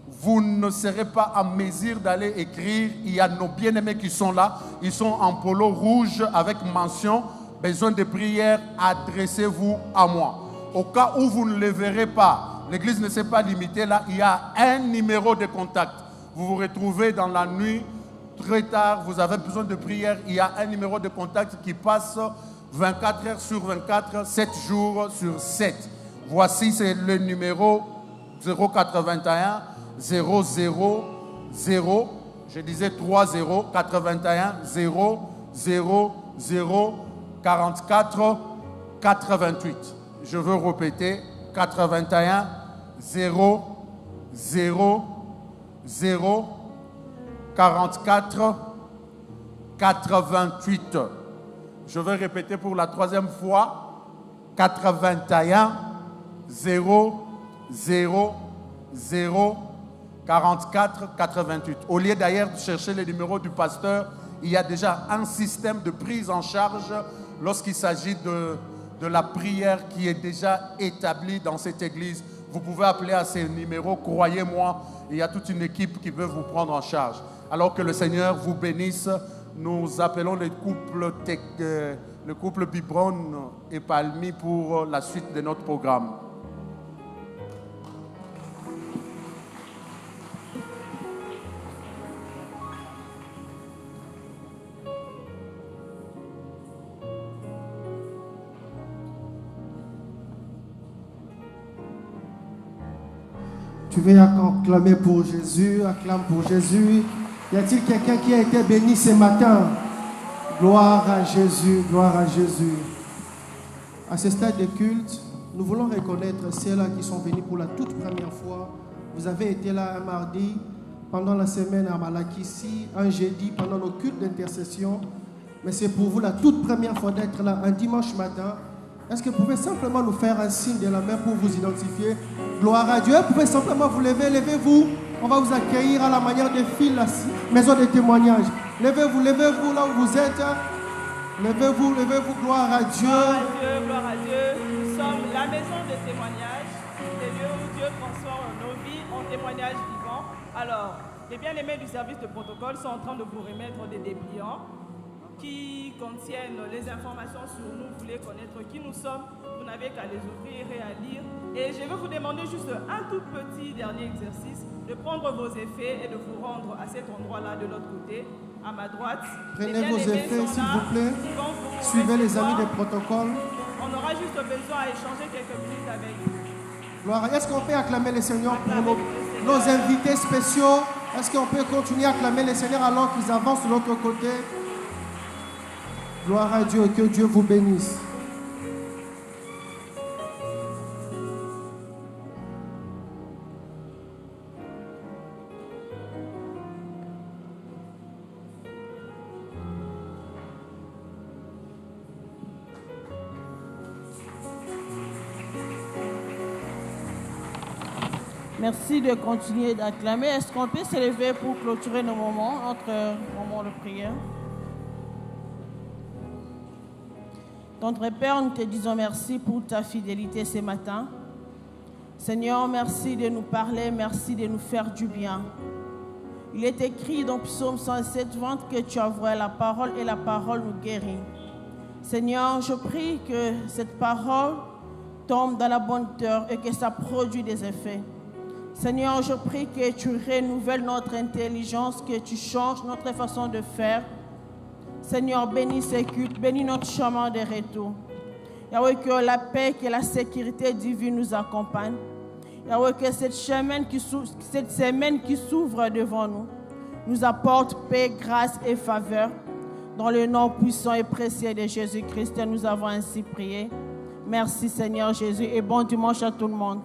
vous ne serez pas en mesure d'aller écrire, il y a nos bien-aimés qui sont là. Ils sont en polo rouge avec mention « Besoin de prière, adressez-vous à moi ». Au cas où vous ne les verrez pas, l'église ne s'est pas limitée là, il y a un numéro de contact. vous vous retrouvez dans la nuit, très tard, vous avez besoin de prière, il y a un numéro de contact qui passe 24 heures sur 24, 7 jours sur 7. Voici, c'est le numéro 081 000, je disais 30 81 000 44 88. Je veux répéter, 81 0 44 88. Je vais répéter pour la troisième fois, 81 0 44 88. Au lieu d'ailleurs de chercher le numéro du pasteur, il y a déjà un système de prise en charge lorsqu'il s'agit de la prière qui est déjà établie dans cette église. Vous pouvez appeler à ces numéros, croyez-moi, il y a toute une équipe qui veut vous prendre en charge. Alors que le Seigneur vous bénisse, nous appelons le couple Bibron et Palmi pour la suite de notre programme. Tu veux acclamer pour Jésus, acclame pour Jésus. Y a-t-il quelqu'un qui a été béni ce matin? Gloire à Jésus, gloire à Jésus. À ce stade de culte, nous voulons reconnaître ceux-là qui sont venus pour la toute première fois. Vous avez été là un mardi, pendant la semaine à Malakissi, un jeudi, pendant nos cultes d'intercession. Mais c'est pour vous la toute première fois d'être là un dimanche matin. Est-ce que vous pouvez simplement nous faire un signe de la main pour vous identifier? Gloire à Dieu. Vous pouvez simplement vous lever, levez-vous. On va vous accueillir à la manière de fil, la maison de témoignage. Levez-vous, levez-vous là où vous êtes. Levez-vous, levez-vous, gloire à Dieu. Gloire à Dieu, gloire à Dieu. Nous sommes la maison de témoignage, des lieux où Dieu transforme nos vies en témoignages vivants. Alors, les bien-aimés du service de protocole sont en train de vous remettre des dépliants qui contiennent les informations sur nous. Vous voulez connaître qui nous sommes, vous n'avez qu'à les ouvrir et à lire. Et je vais vous demander juste un tout petit dernier exercice, de prendre vos effets et de vous rendre à cet endroit-là de l'autre côté, à ma droite. Prenez vos effets, s'il vous plaît. Suivez les amis des protocoles. On aura juste besoin à échanger quelques minutes avec vous. Gloire. Est-ce qu'on peut acclamer le Seigneur pour nos invités spéciaux? Est-ce qu'on peut continuer à acclamer le Seigneur alors qu'ils avancent de l'autre côté? Gloire à Dieu, que Dieu vous bénisse. Merci de continuer d'acclamer. Est-ce qu'on peut s'élever pour clôturer nos moments, notre moment de prière? Notre Père, nous te disons merci pour ta fidélité ce matin. Seigneur, merci de nous parler, merci de nous faire du bien. Il est écrit dans Psaume 107, 20 que tu envoies la parole et la parole nous guérit. Seigneur, je prie que cette parole tombe dans la bonne terre et que ça produit des effets. Seigneur, je prie que tu renouvelles notre intelligence, que tu changes notre façon de faire. Seigneur, bénis ces cultes, bénis notre chemin de retour. Yahweh, que la paix, que la sécurité divine nous accompagne. Yahweh, que cette semaine qui s'ouvre devant nous nous apporte paix, grâce et faveur. Dans le nom puissant et précieux de Jésus-Christ, nous avons ainsi prié. Merci Seigneur Jésus et bon dimanche à tout le monde.